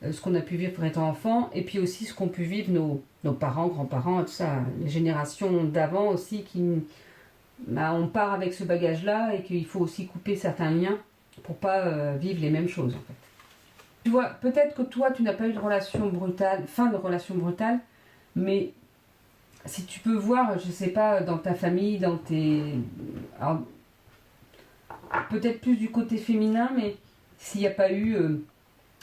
ce qu'on a pu vivre étant enfant et puis aussi ce qu'ont pu vivre nos parents, grands-parents, tout ça, les générations d'avant aussi on part avec ce bagage-là et qu'il faut aussi couper certains liens pour pas vivre les mêmes choses en fait. Tu vois, peut-être que toi tu n'as pas eu de relation brutale, fin de relation brutale, mais si tu peux voir, je sais pas, dans ta famille, dans tes... Alors, peut-être plus du côté féminin, mais s'il n'y a pas eu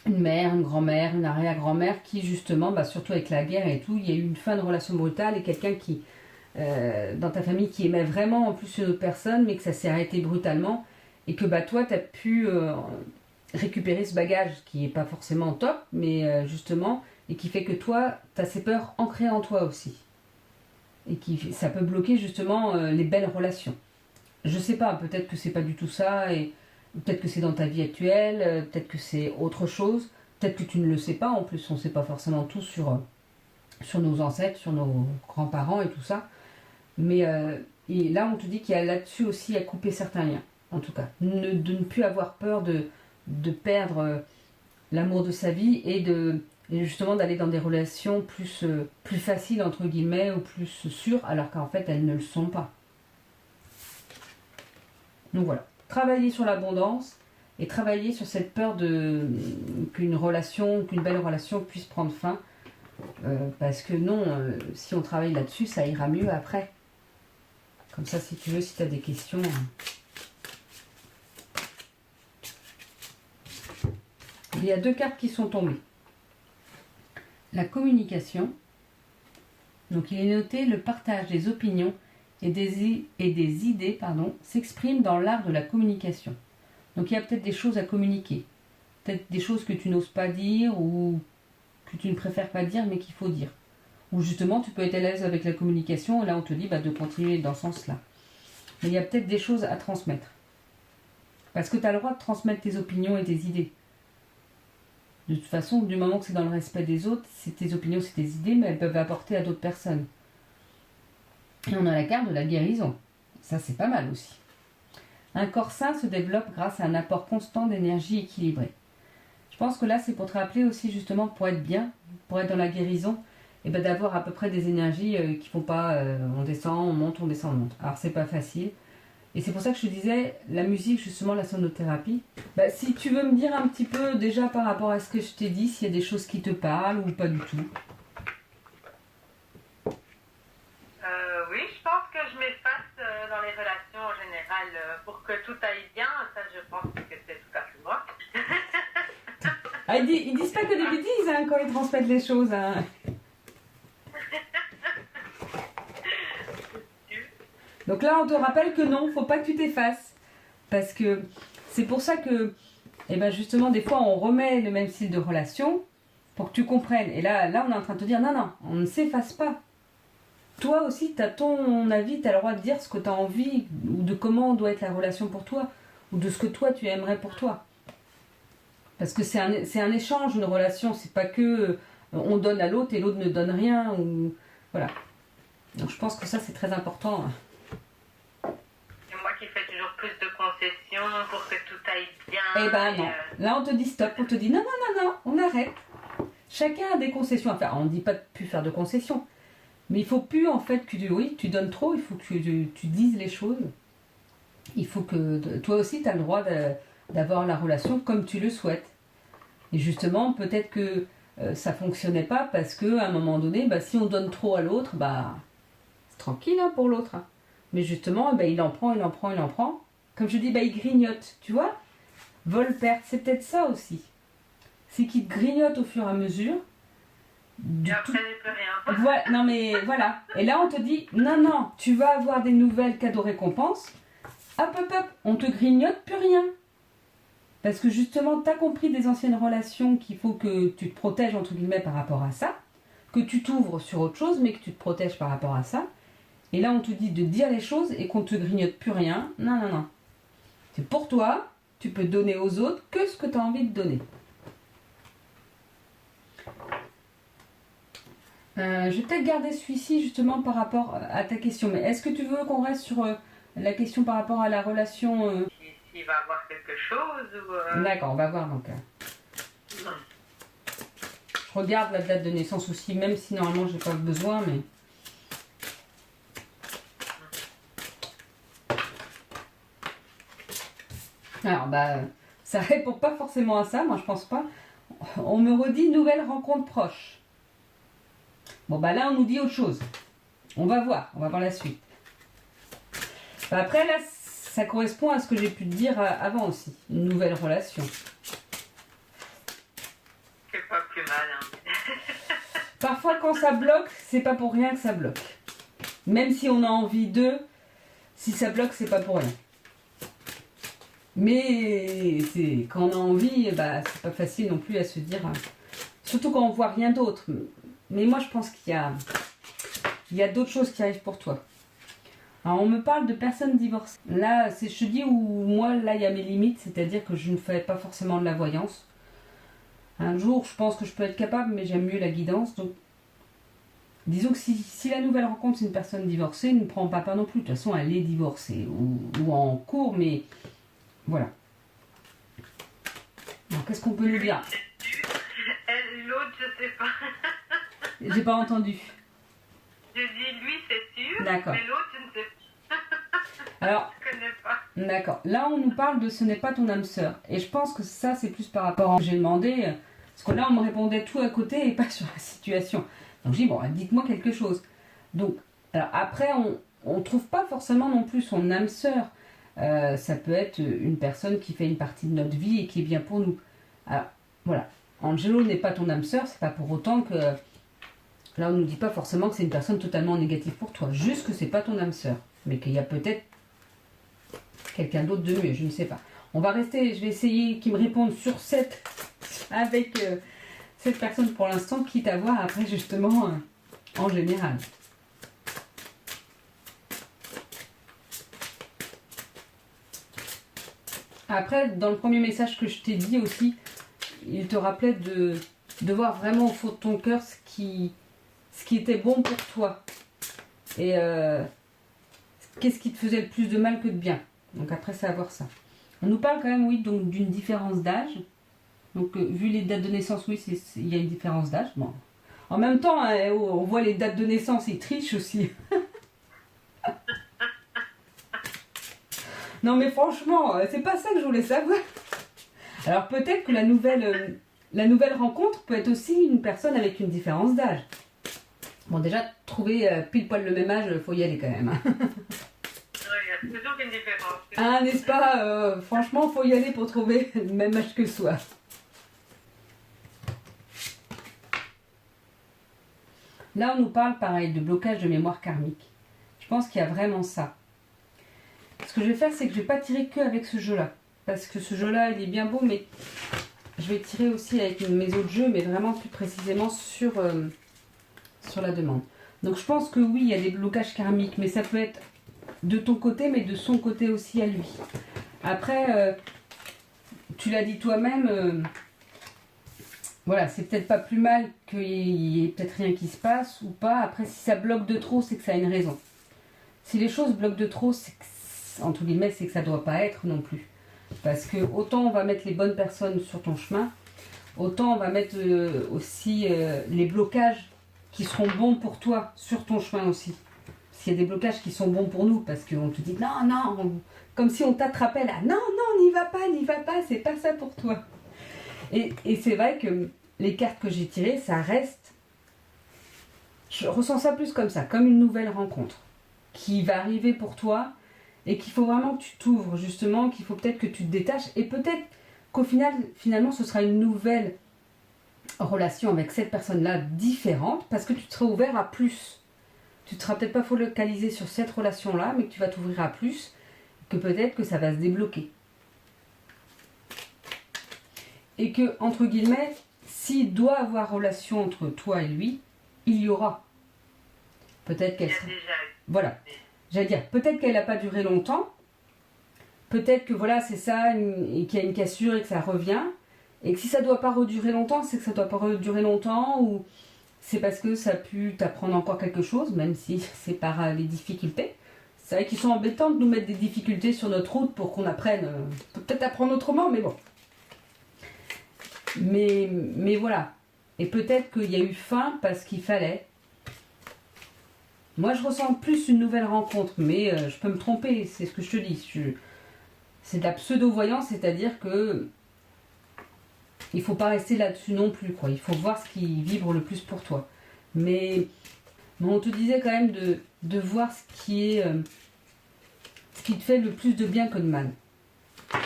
une mère, une grand-mère, une arrière-grand-mère qui justement, surtout avec la guerre et tout, il y a eu une fin de relation brutale et quelqu'un qui, dans ta famille, qui aimait vraiment en plus une autre personne, mais que ça s'est arrêté brutalement et que toi, tu as pu récupérer ce bagage qui n'est pas forcément top, mais justement, et qui fait que toi, tu as ces peurs ancrées en toi aussi. Et ça peut bloquer justement les belles relations. Je sais pas, peut-être que c'est pas du tout ça, et peut-être que c'est dans ta vie actuelle, peut-être que c'est autre chose, peut-être que tu ne le sais pas, en plus on ne sait pas forcément tout sur nos ancêtres, sur nos grands-parents et tout ça. Mais et là on te dit qu'il y a là-dessus aussi à couper certains liens, en tout cas. De ne plus avoir peur de perdre l'amour de sa vie et justement d'aller dans des relations plus faciles entre guillemets ou plus sûres, alors qu'en fait elles ne le sont pas. Donc voilà, travailler sur l'abondance et travailler sur cette peur qu'une belle relation puisse prendre fin. Parce que non, si on travaille là-dessus, ça ira mieux après. Comme ça, si tu veux, si tu as des questions. Il y a 2 cartes qui sont tombées. La communication. Donc il est noté le partage des opinions et des idées s'expriment dans l'art de la communication. Donc il y a peut-être des choses à communiquer. Peut-être des choses que tu n'oses pas dire ou que tu ne préfères pas dire mais qu'il faut dire. Ou justement tu peux être à l'aise avec la communication et là on te dit de continuer dans ce sens-là. Mais il y a peut-être des choses à transmettre. Parce que tu as le droit de transmettre tes opinions et tes idées. De toute façon, du moment que c'est dans le respect des autres, c'est tes opinions, c'est tes idées, mais elles peuvent apporter à d'autres personnes. Et on a la carte de la guérison. Ça, c'est pas mal aussi. Un corps sain se développe grâce à un apport constant d'énergie équilibrée. Je pense que là, c'est pour te rappeler aussi, justement, pour être bien, pour être dans la guérison, et d'avoir à peu près des énergies qui font pas on descend, on monte, on descend, on monte. Alors, c'est pas facile. Et c'est pour ça que je te disais, la musique, justement, la sonothérapie. Si tu veux me dire un petit peu, déjà, par rapport à ce que je t'ai dit, s'il y a des choses qui te parlent ou pas du tout. Oui, je pense que je m'efface dans les relations en général pour que tout aille bien. Ça, je pense que c'est tout à fait moi. Ils disent pas que des bêtises quand ils transmettent les choses. Donc là, on te rappelle que non, faut pas que tu t'effaces. Parce que c'est pour ça que, justement, des fois, on remet le même style de relation pour que tu comprennes. Et là, on est en train de te dire, non, on ne s'efface pas. toi aussi, tu as ton avis, tu as le droit de dire ce que tu as envie, ou de comment doit être la relation pour toi, ou de ce que toi tu aimerais pour toi. Parce que c'est un échange, une relation, c'est pas que on donne à l'autre et l'autre ne donne rien, ou voilà. Donc je pense que ça c'est très important. C'est moi qui fais toujours plus de concessions pour que tout aille bien. Eh ben non, là on te dit stop, on te dit non, non, non, non, on arrête. Chacun a des concessions à faire. Alors, on ne dit pas de plus faire de concessions, mais il faut plus en fait que tu donnes trop, il faut que tu dises les choses. Il faut que toi aussi tu as le droit d'avoir la relation comme tu le souhaites. Et justement, peut-être que ça fonctionnait pas parce que à un moment donné, bah, si on donne trop à l'autre, bah c'est tranquille hein, pour l'autre. Hein. Mais justement, bah, il en prend, il en prend, il en prend. Comme je dis, bah, il grignote, tu vois. Vol-perte, c'est peut-être ça aussi. C'est qu'il te grignote au fur et à mesure. Et après, j'ai plus rien. Voilà, non mais voilà. Et là, on te dit, non, non, tu vas avoir des nouvelles cadeaux récompenses. Hop, hop, hop, on te grignote plus rien. Parce que justement, tu as compris des anciennes relations qu'il faut que tu te protèges, entre guillemets, par rapport à ça. Que tu t'ouvres sur autre chose, mais que tu te protèges par rapport à ça. Et là, on te dit de dire les choses et qu'on te grignote plus rien. Non, non, non. C'est pour toi. Tu peux donner aux autres que ce que tu as envie de donner. Je vais peut-être garder celui-ci justement par rapport à ta question. Mais est-ce que tu veux qu'on reste sur la question par rapport à la relation S'il va avoir quelque chose ou... D'accord, on va voir donc. Non. Je regarde la date de naissance aussi, même si normalement j'ai pas besoin, mais. Alors bah ça répond pas forcément à ça, moi je pense pas. On me redit nouvelle rencontre proche. Bon bah là on nous dit autre chose. On va voir la suite. Bah, après là ça correspond à ce que j'ai pu te dire avant aussi. Une nouvelle relation. C'est pas plus mal. Hein. Parfois quand ça bloque, c'est pas pour rien que ça bloque. Même si on a envie d'eux, si ça bloque, c'est pas pour rien. Mais c'est quand on a envie, bah c'est pas facile non plus à se dire. Surtout quand on voit rien d'autre. Mais moi je pense qu'il y a d'autres choses qui arrivent pour toi. Alors on me parle de personnes divorcées. Là, je te dis où moi là il y a mes limites, c'est-à-dire que je ne fais pas forcément de la voyance. Un jour je pense que je peux être capable, mais j'aime mieux la guidance. Donc disons que si la nouvelle rencontre c'est une personne divorcée, ne prends pas peur non plus. De toute façon elle est divorcée ou en cours, mais voilà. Alors qu'est-ce qu'on peut nous dire? L'autre, je sais pas. J'ai pas entendu. Je dis lui, c'est sûr. D'accord. Mais l'autre, je ne sais pas. Alors, Je connais pas. d'accord. Là, on nous parle de ce n'est pas ton âme sœur. Et je pense que ça, c'est plus par rapport à ce que j'ai demandé. Parce que là, on me répondait tout à côté et pas sur la situation. Donc, je dis, bon, dites-moi quelque chose. Donc, alors après, on ne trouve pas forcément non plus son âme sœur. Ça peut être une personne qui fait une partie de notre vie et qui est bien pour nous. Alors, voilà. Angelo n'est pas ton âme sœur, c'est pas pour autant que. Là, on ne nous dit pas forcément que c'est une personne totalement négative pour toi. Juste que c'est pas ton âme sœur. Mais qu'il y a peut-être quelqu'un d'autre de mieux, je ne sais pas. On va rester, je vais essayer qu'ils me répondent sur cette. Avec cette personne pour l'instant, quitte à voir après justement en général. Après, dans le premier message que je t'ai dit aussi, il te rappelait de voir vraiment au fond de ton cœur ce qui était bon pour toi. Et qu'est-ce qui te faisait le plus de mal que de bien. Donc après, c'est à voir ça. On nous parle quand même, oui, donc d'une différence d'âge. Donc vu les dates de naissance, oui, il y a une différence d'âge. Bon. En même temps, hein, on voit les dates de naissance, ils trichent aussi. Non mais franchement, c'est pas ça que je voulais savoir. Alors peut-être que la nouvelle rencontre peut être aussi une personne avec une différence d'âge. Bon déjà, trouver pile poil le même âge, faut y aller quand même. Il y a toujours une différence. Ah n'est-ce pas franchement, faut y aller pour trouver le même âge que soi. Là on nous parle pareil de blocage de mémoire karmique. Je pense qu'il y a vraiment ça. Ce que je vais faire, c'est que je vais pas tirer que avec ce jeu-là. Parce que ce jeu-là, il est bien beau, mais je vais tirer aussi avec mes autres jeux, mais vraiment plus précisément sur la demande. Donc je pense que oui, il y a des blocages karmiques, mais ça peut être de ton côté, mais de son côté aussi à lui. Après, tu l'as dit toi-même, voilà, c'est peut-être pas plus mal qu'il y ait peut-être rien qui se passe ou pas. Après, si ça bloque de trop, c'est que ça a une raison. Si les choses bloquent de trop, c'est que, entre guillemets, c'est que ça doit pas être non plus. Parce que autant on va mettre les bonnes personnes sur ton chemin, autant on va mettre aussi les blocages qui seront bons pour toi sur ton chemin aussi. S'il y a des blocages qui sont bons pour nous, parce qu'on te dit non, non, comme si on t'attrapait là, non, non, n'y va pas, c'est pas ça pour toi. Et c'est vrai que les cartes que j'ai tirées, ça reste, je ressens ça plus comme ça, comme une nouvelle rencontre qui va arriver pour toi et qu'il faut vraiment que tu t'ouvres justement, qu'il faut peut-être que tu te détaches et peut-être qu'au final, finalement, ce sera une nouvelle relation avec cette personne-là différente parce que tu te seras ouvert à plus. Tu ne seras peut-être pas focalisé sur cette relation-là, mais que tu vas t'ouvrir à plus, que peut-être que ça va se débloquer. Et que, entre guillemets, s'il doit avoir relation entre toi et lui, il y aura. Peut-être qu'elle sera... Voilà. J'allais dire, peut-être qu'elle n'a pas duré longtemps. Peut-être que voilà, c'est ça, et qu'il y a une cassure et que ça revient. Et que si ça ne doit pas redurer longtemps, c'est que ça ne doit pas redurer longtemps ou c'est parce que ça a pu t'apprendre encore quelque chose, même si c'est par les difficultés. C'est vrai qu'ils sont embêtants de nous mettre des difficultés sur notre route pour qu'on apprenne. Peut-être apprendre autrement, mais bon. Mais voilà. Et peut-être qu'il y a eu fin parce qu'il fallait. Moi, je ressens plus une nouvelle rencontre, mais je peux me tromper, c'est ce que je te dis. C'est de la pseudo-voyance, c'est-à-dire que il faut pas rester là-dessus non plus, quoi. Il faut voir ce qui vibre le plus pour toi. Mais on te disait quand même de voir ce qui te fait le plus de bien que de mal.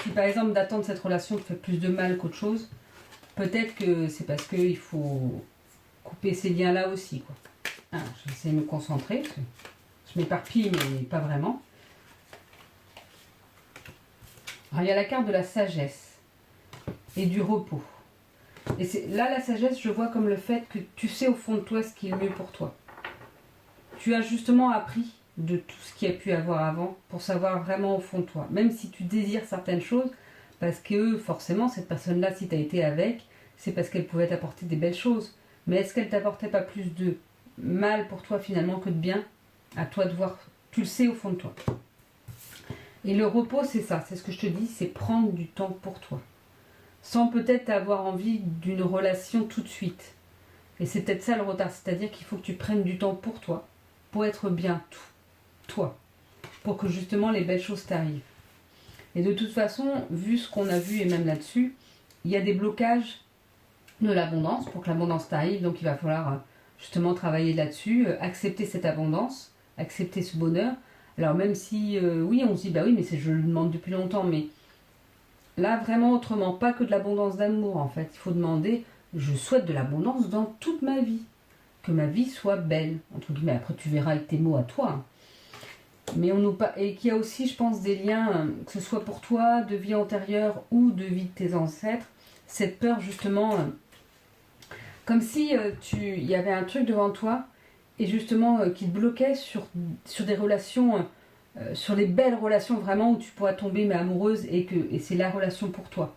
Si par exemple d'attendre cette relation te fait plus de mal qu'autre chose, peut-être que c'est parce qu'il faut couper ces liens-là aussi, quoi. Ah, je vais essayer de me concentrer. Je m'éparpille, mais pas vraiment. Alors, il y a la carte de la sagesse et du repos. Et là, la sagesse, je vois comme le fait que tu sais au fond de toi ce qui est le mieux pour toi. Tu as justement appris de tout ce qu'il y a pu avoir avant pour savoir vraiment au fond de toi. Même si tu désires certaines choses, parce que forcément, cette personne-là, si tu as été avec, c'est parce qu'elle pouvait t'apporter des belles choses. Mais est-ce qu'elle t'apportait pas plus de mal pour toi finalement que de bien? À toi de voir, tu le sais au fond de toi. Et le repos, c'est ça, c'est ce que je te dis, c'est prendre du temps pour toi. Sans peut-être avoir envie d'une relation tout de suite. Et c'est peut-être ça le retard, c'est-à-dire qu'il faut que tu prennes du temps pour toi, pour être bien toi, pour que justement les belles choses t'arrivent. Et de toute façon, vu ce qu'on a vu et même là-dessus, il y a des blocages de l'abondance pour que l'abondance t'arrive, donc il va falloir justement travailler là-dessus, accepter cette abondance, accepter ce bonheur. Alors même si, oui, on se dit, bah oui, mais je le demande depuis longtemps, mais là, vraiment autrement, pas que de l'abondance d'amour, en fait. Il faut demander, je souhaite de l'abondance dans toute ma vie. Que ma vie soit belle, entre guillemets. Après, tu verras avec tes mots à toi. Hein. Mais et qu'il y a aussi, je pense, des liens, que ce soit pour toi, de vie antérieure ou de vie de tes ancêtres, cette peur, justement, comme si il y avait un truc devant toi, et justement, qui te bloquait sur des relations... sur les belles relations vraiment où tu pourras tomber mais amoureuse et c'est la relation pour toi.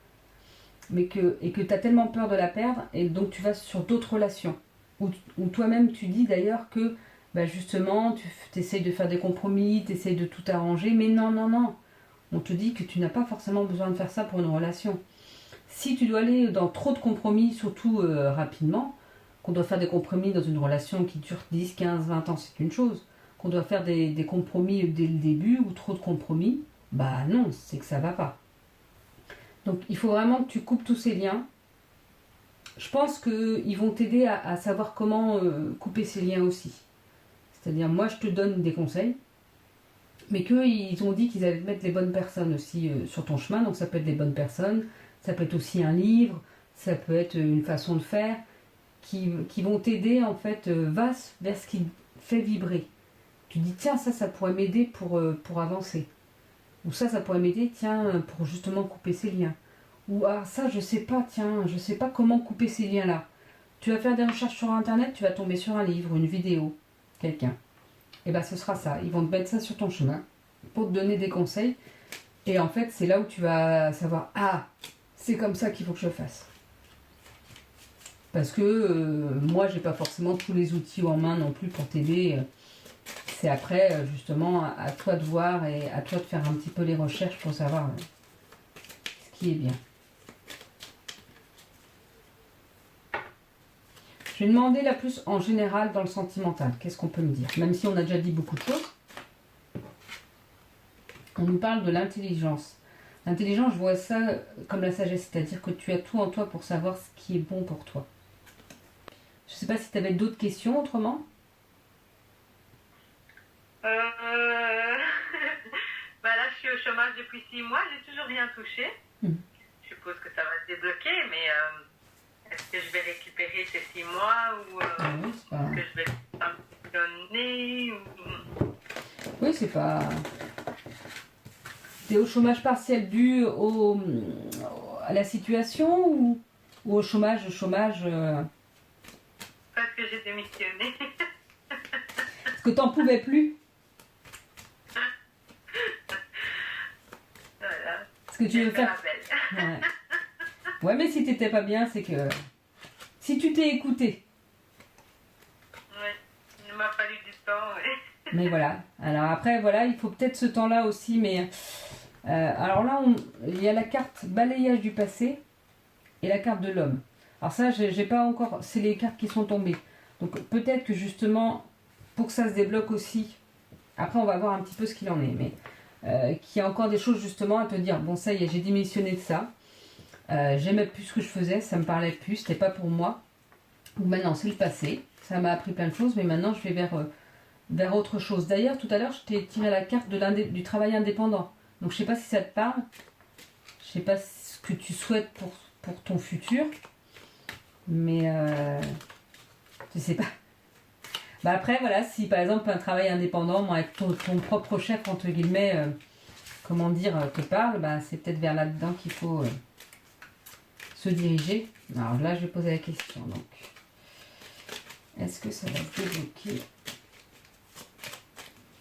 Et que tu as tellement peur de la perdre et donc tu vas sur d'autres relations. Où toi-même tu dis d'ailleurs que bah justement tu essayes de faire des compromis, tu essayes de tout arranger, mais non, non, non. On te dit que tu n'as pas forcément besoin de faire ça pour une relation. Si tu dois aller dans trop de compromis, surtout rapidement, qu'on doit faire des compromis dans une relation qui dure 10, 15, 20 ans, c'est une chose. Qu'on doit faire des compromis dès le début ou trop de compromis, bah non, c'est que ça va pas. Donc il faut vraiment que tu coupes tous ces liens. Je pense qu'ils vont t'aider à savoir comment couper ces liens aussi. C'est-à-dire, moi je te donne des conseils, mais qu'eux ils ont dit qu'ils allaient te mettre les bonnes personnes aussi sur ton chemin, donc ça peut être des bonnes personnes, ça peut être aussi un livre, ça peut être une façon de faire, qui vont t'aider en fait, va vers ce qui fait vibrer. Tu dis, tiens, ça pourrait m'aider pour avancer. Ou ça pourrait m'aider, tiens, pour justement couper ces liens. Ou, ah, ça, je sais pas, tiens, je sais pas comment couper ces liens-là. Tu vas faire des recherches sur Internet, tu vas tomber sur un livre, une vidéo. quelqu'un. Et ben ce sera ça. Ils vont te mettre ça sur ton chemin pour te donner des conseils. Et en fait, c'est là où tu vas savoir, ah, c'est comme ça qu'il faut que je fasse. Parce que moi, j'ai pas forcément tous les outils en main non plus pour t'aider. C'est après, justement, à toi de voir et à toi de faire un petit peu les recherches pour savoir ce qui est bien. Je vais demander la plus en général dans le sentimental. Qu'est-ce qu'on peut me dire? Même si on a déjà dit beaucoup de choses. On nous parle de l'intelligence. L'intelligence, je vois ça comme la sagesse, c'est-à-dire que tu as tout en toi pour savoir ce qui est bon pour toi. Je ne sais pas si tu avais d'autres questions autrement. Bah là, je suis au chômage depuis 6 mois, j'ai toujours rien touché. Je suppose que ça va se débloquer, mais est-ce que je vais récupérer ces 6 mois ou Oui, c'est pas... est-ce que je vais fonctionner ou... Oui, c'est pas... T'es au chômage partiel dû à la situation ou au chômage Parce que j'ai démissionné. Parce que t'en pouvais plus. Voilà. Ce que tu veux faire. Ouais. Ouais, mais si t'étais pas bien, c'est que... Si tu t'es écouté. Ouais, il m'a fallu du temps, ouais. Mais voilà. Alors après, voilà, il faut peut-être ce temps-là aussi, mais... alors là, il y a la carte balayage du passé et la carte de l'homme. Alors ça, j'ai pas encore... C'est les cartes qui sont tombées. Donc peut-être que justement, pour que ça se débloque aussi, après on va voir un petit peu ce qu'il en est, mais qu'il y a encore des choses justement à te dire, bon ça y est, j'ai démissionné de ça, j'aimais plus ce que je faisais, ça me parlait plus, c'était pas pour moi. Ou maintenant c'est le passé, ça m'a appris plein de choses, mais maintenant je vais vers autre chose. D'ailleurs, tout à l'heure, je t'ai tiré la carte du travail indépendant. Donc je sais pas si ça te parle, je sais pas ce que tu souhaites pour ton futur, mais je sais pas. Bah après, voilà, si par exemple un travail indépendant, moi, avec ton propre chef, entre guillemets, comment dire, te parle, bah c'est peut-être vers là-dedans qu'il faut se diriger. Alors là, je vais poser la question. Donc, est-ce que ça va se débloquer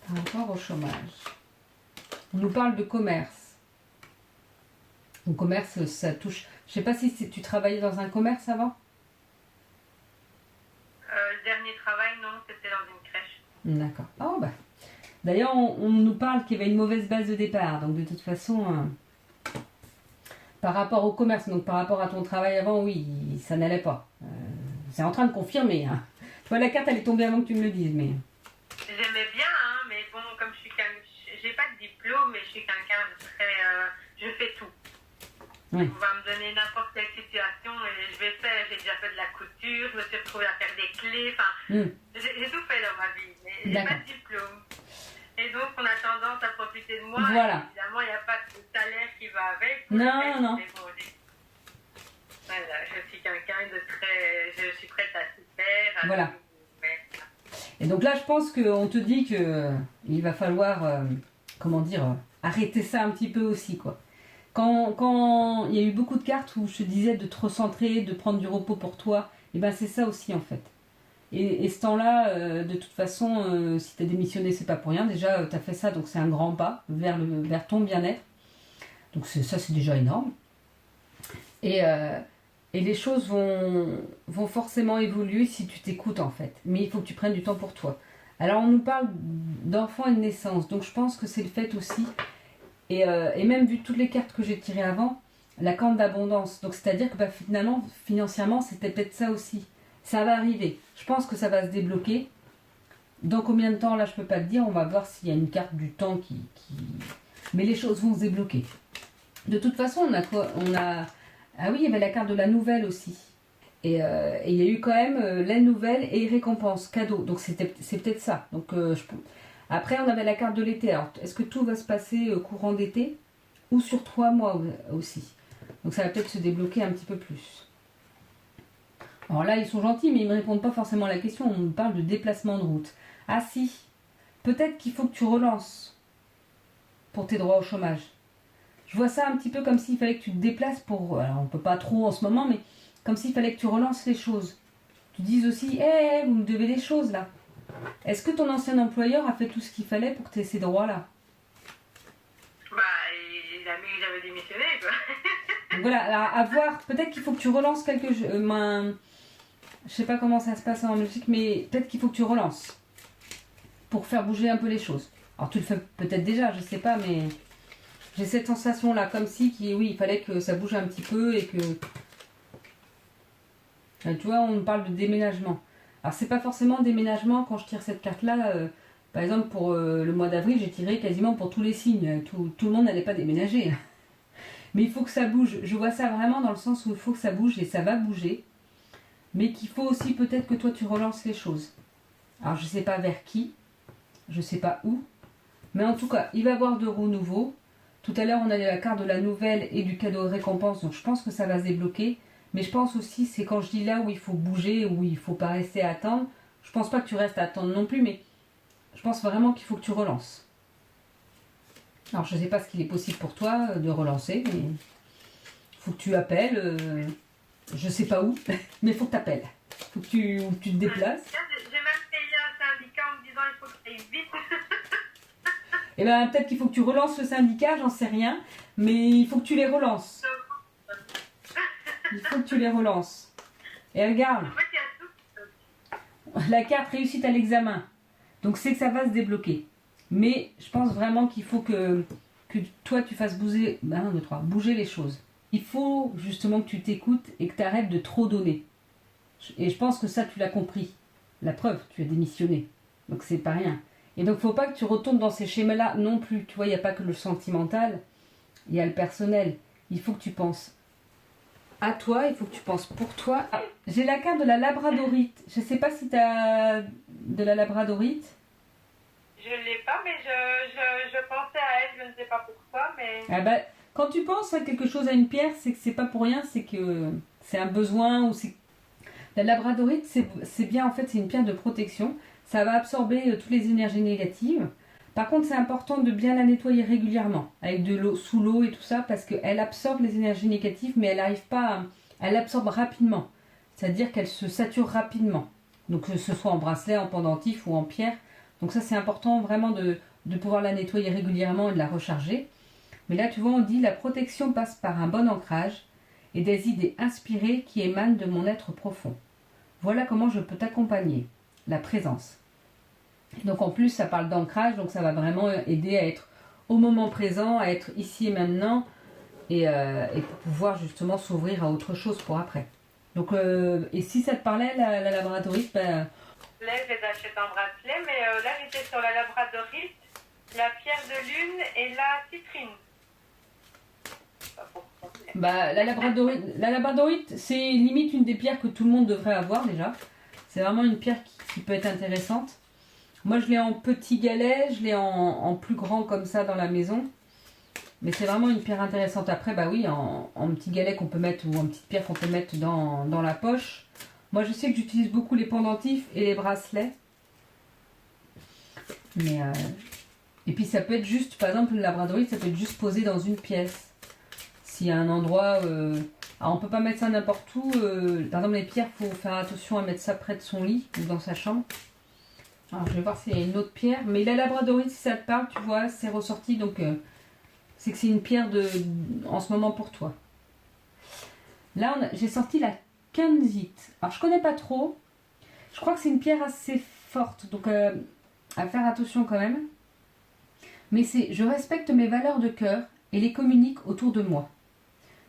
par rapport au chômage? On nous parle de commerce. Le commerce, ça touche... Je sais pas si tu travaillais dans un commerce avant? Le dernier travail, non, c'était dans une crèche. D'accord. Oh bah. D'ailleurs, on nous parle qu'il y avait une mauvaise base de départ. Donc de toute façon, par rapport au commerce, donc par rapport à ton travail avant, oui, ça n'allait pas. C'est en train de confirmer. Hein. Tu vois, la carte, elle est tombée avant que tu me le dises, mais... J'aimais bien, hein, mais bon, comme je suis j'ai pas de diplôme, mais je suis quelqu'un de très... je fais tout. Oui. On va me donner n'importe quelle situation et je vais faire. J'ai déjà fait de la couture, je me suis retrouvée à faire des clés, enfin, j'ai tout fait dans ma vie, mais j'ai pas de diplôme. Et donc, on a tendance à profiter de moi. Voilà. Évidemment, il n'y a pas de salaire qui va avec. Non. Mais bon, voilà, je suis quelqu'un de très... Je suis prête à tout faire. Voilà. Et donc là, je pense qu'on te dit que il va falloir, comment dire, arrêter ça un petit peu aussi, quoi. Quand il y a eu beaucoup de cartes où je te disais de te recentrer, de prendre du repos pour toi, et ben c'est ça aussi en fait. Et ce temps-là, de toute façon, si tu as démissionné, c'est pas pour rien. Déjà, tu as fait ça, donc c'est un grand pas vers ton bien-être. Donc ça, c'est déjà énorme. Et les choses vont forcément évoluer si tu t'écoutes en fait. Mais il faut que tu prennes du temps pour toi. Alors on nous parle d'enfants et de naissance. Donc je pense que c'est le fait aussi. Et même vu toutes les cartes que j'ai tirées avant, la carte d'abondance. Donc c'est-à-dire que finalement, financièrement, c'était peut-être ça aussi. Ça va arriver. Je pense que ça va se débloquer. Dans combien de temps, là, je peux pas te dire. On va voir s'il y a une carte du temps qui... Mais les choses vont se débloquer. De toute façon, on a quoi? Ah oui, il y avait la carte de la nouvelle aussi. Et il y a eu quand même la nouvelle et récompense, cadeau. Donc c'est peut-être ça. Donc après, on avait la carte de l'été. Alors, est-ce que tout va se passer au courant d'été ou sur 3 mois aussi? Donc ça va peut-être se débloquer un petit peu plus. Alors là, ils sont gentils, mais ils ne me répondent pas forcément à la question. On nous parle de déplacement de route. Ah si, peut-être qu'il faut que tu relances pour tes droits au chômage. Je vois ça un petit peu comme s'il fallait que tu te déplaces pour... Alors on peut pas trop en ce moment, mais comme s'il fallait que tu relances les choses. Tu dises aussi, vous me devez des choses là. Est-ce que ton ancien employeur a fait tout ce qu'il fallait pour que tu aies ces droits-là? Bah, il a mis que j'avais démissionné, quoi. Donc voilà, alors à voir, peut-être qu'il faut que tu relances quelque chose. Je sais pas comment ça se passe en Belgique, mais peut-être qu'il faut que tu relances pour faire bouger un peu les choses. Alors tu le fais peut-être déjà, je sais pas, mais j'ai cette sensation-là, comme si, oui, il fallait que ça bouge un petit peu et que... Tu vois, on parle de déménagement. Alors c'est pas forcément déménagement quand je tire cette carte-là. Par exemple, pour le mois d'avril, j'ai tiré quasiment pour tous les signes. Tout le monde n'allait pas déménager. Mais il faut que ça bouge. Je vois ça vraiment dans le sens où il faut que ça bouge et ça va bouger. Mais qu'il faut aussi peut-être que toi tu relances les choses. Alors je sais pas vers qui, je sais pas où. Mais en tout cas, il va y avoir de renouveau. Tout à l'heure, on a la carte de la nouvelle et du cadeau de récompense. Donc je pense que ça va se débloquer. Mais je pense aussi, c'est quand je dis là où il faut bouger, où il ne faut pas rester à attendre. Je pense pas que tu restes à attendre non plus, mais je pense vraiment qu'il faut que tu relances. Alors je ne sais pas ce qu'il est possible pour toi de relancer, mais il faut que tu appelles. Je ne sais pas où, mais il faut que tu appelles. Il faut que tu te déplaces. J'ai même payé un syndicat en me disant il faut que ça aille vite. Et bien peut-être qu'il faut que tu relances le syndicat, j'en sais rien, mais il faut que tu les relances. Il faut que tu les relances. Et regarde, En fait, il y a tout. la carte réussite à l'examen. Donc c'est que ça va se débloquer. Mais je pense vraiment qu'il faut que toi tu fasses bouger, bouger les choses. Il faut justement que tu t'écoutes et que tu arrêtes de trop donner. Et je pense que ça tu l'as compris. La preuve, tu as démissionné. Donc c'est pas rien. Et donc faut pas que tu retournes dans ces schémas-là non plus. Tu vois, il n'y a pas que le sentimental, il y a le personnel. Il faut que tu penses à toi, il faut que tu penses pour toi. Ah, j'ai la carte de la labradorite. Je sais pas si tu as de la labradorite. Je ne l'ai pas, mais je pensais à elle, je ne sais pas pourquoi, mais... Ah bah, quand tu penses à quelque chose, à une pierre, c'est que c'est pas pour rien, c'est que c'est un besoin ou c'est... La labradorite, c'est bien, en fait, c'est une pierre de protection. Ça va absorber toutes les énergies négatives. Par contre, c'est important de bien la nettoyer régulièrement, avec de l'eau, sous l'eau et tout ça, parce qu'elle absorbe les énergies négatives, mais elle n'arrive pas à... Elle l'absorbe rapidement. C'est-à-dire qu'elle se sature rapidement. Donc que ce soit en bracelet, en pendentif ou en pierre. Donc ça, c'est important vraiment de pouvoir la nettoyer régulièrement et de la recharger. Mais là, tu vois, on dit la protection passe par un bon ancrage et des idées inspirées qui émanent de mon être profond. Voilà comment je peux t'accompagner. La présence. Donc en plus, ça parle d'ancrage, donc ça va vraiment aider à être au moment présent, à être ici et maintenant, et pour pouvoir justement s'ouvrir à autre chose pour après. Donc, et si ça te parlait, la labradorite, ben... Là, je les achète en bracelet, mais là, j'étais sur la labradorite, la pierre de lune et la citrine. Bah, la labradorite, c'est limite une des pierres que tout le monde devrait avoir déjà. C'est vraiment une pierre qui peut être intéressante. Moi, je l'ai en petit galet, je l'ai en plus grand comme ça dans la maison. Mais c'est vraiment une pierre intéressante. Après, bah oui, en petit galet qu'on peut mettre, ou en petite pierre qu'on peut mettre dans la poche. Moi, je sais que j'utilise beaucoup les pendentifs et les bracelets. Mais, et puis, ça peut être juste, par exemple, le labradorite, ça peut être juste posé dans une pièce. S'il y a un endroit... alors, on peut pas mettre ça n'importe où. Par exemple, les pierres, il faut faire attention à mettre ça près de son lit ou dans sa chambre. Alors, je vais voir s'il y a une autre pierre. Mais la labradorite, si ça te parle, tu vois, c'est ressorti. Donc, c'est que c'est une pierre en ce moment pour toi. Là, j'ai sorti la kenzite. Alors, je connais pas trop. Je crois que c'est une pierre assez forte. Donc, à faire attention quand même. Mais c'est, je respecte mes valeurs de cœur et les communique autour de moi.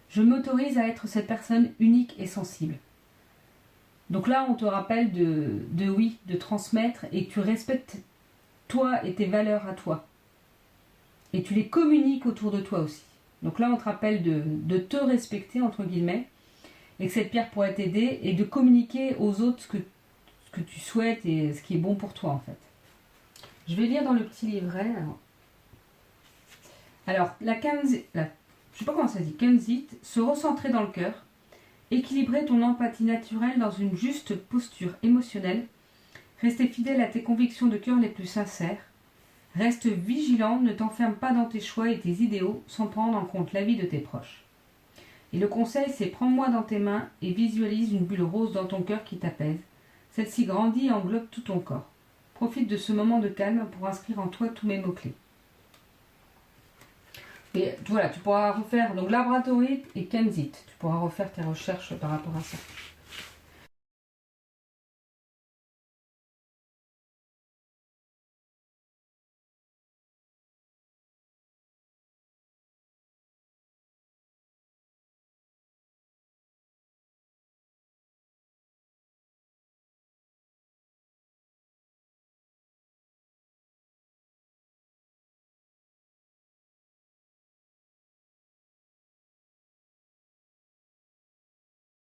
Je m'autorise à être cette personne unique et sensible. Donc là, on te rappelle de transmettre et que tu respectes toi et tes valeurs à toi. Et tu les communiques autour de toi aussi. Donc là, on te rappelle de te respecter, entre guillemets, et que cette pierre pourrait t'aider et de communiquer aux autres ce que tu souhaites et ce qui est bon pour toi, en fait. Je vais lire dans le petit livret. Alors la kenzite, je sais pas comment ça se dit, kenzite, se recentrer dans le cœur, équilibrer ton empathie naturelle dans une juste posture émotionnelle, rester fidèle à tes convictions de cœur les plus sincères, reste vigilant, ne t'enferme pas dans tes choix et tes idéaux sans prendre en compte l'avis de tes proches. Et le conseil, c'est prends-moi dans tes mains et visualise une bulle rose dans ton cœur qui t'apaise. Celle-ci grandit et englobe tout ton corps. Profite de ce moment de calme pour inscrire en toi tous mes mots-clés. Et voilà, tu pourras refaire donc labradorite et kenzite. Tu pourras refaire tes recherches par rapport à ça.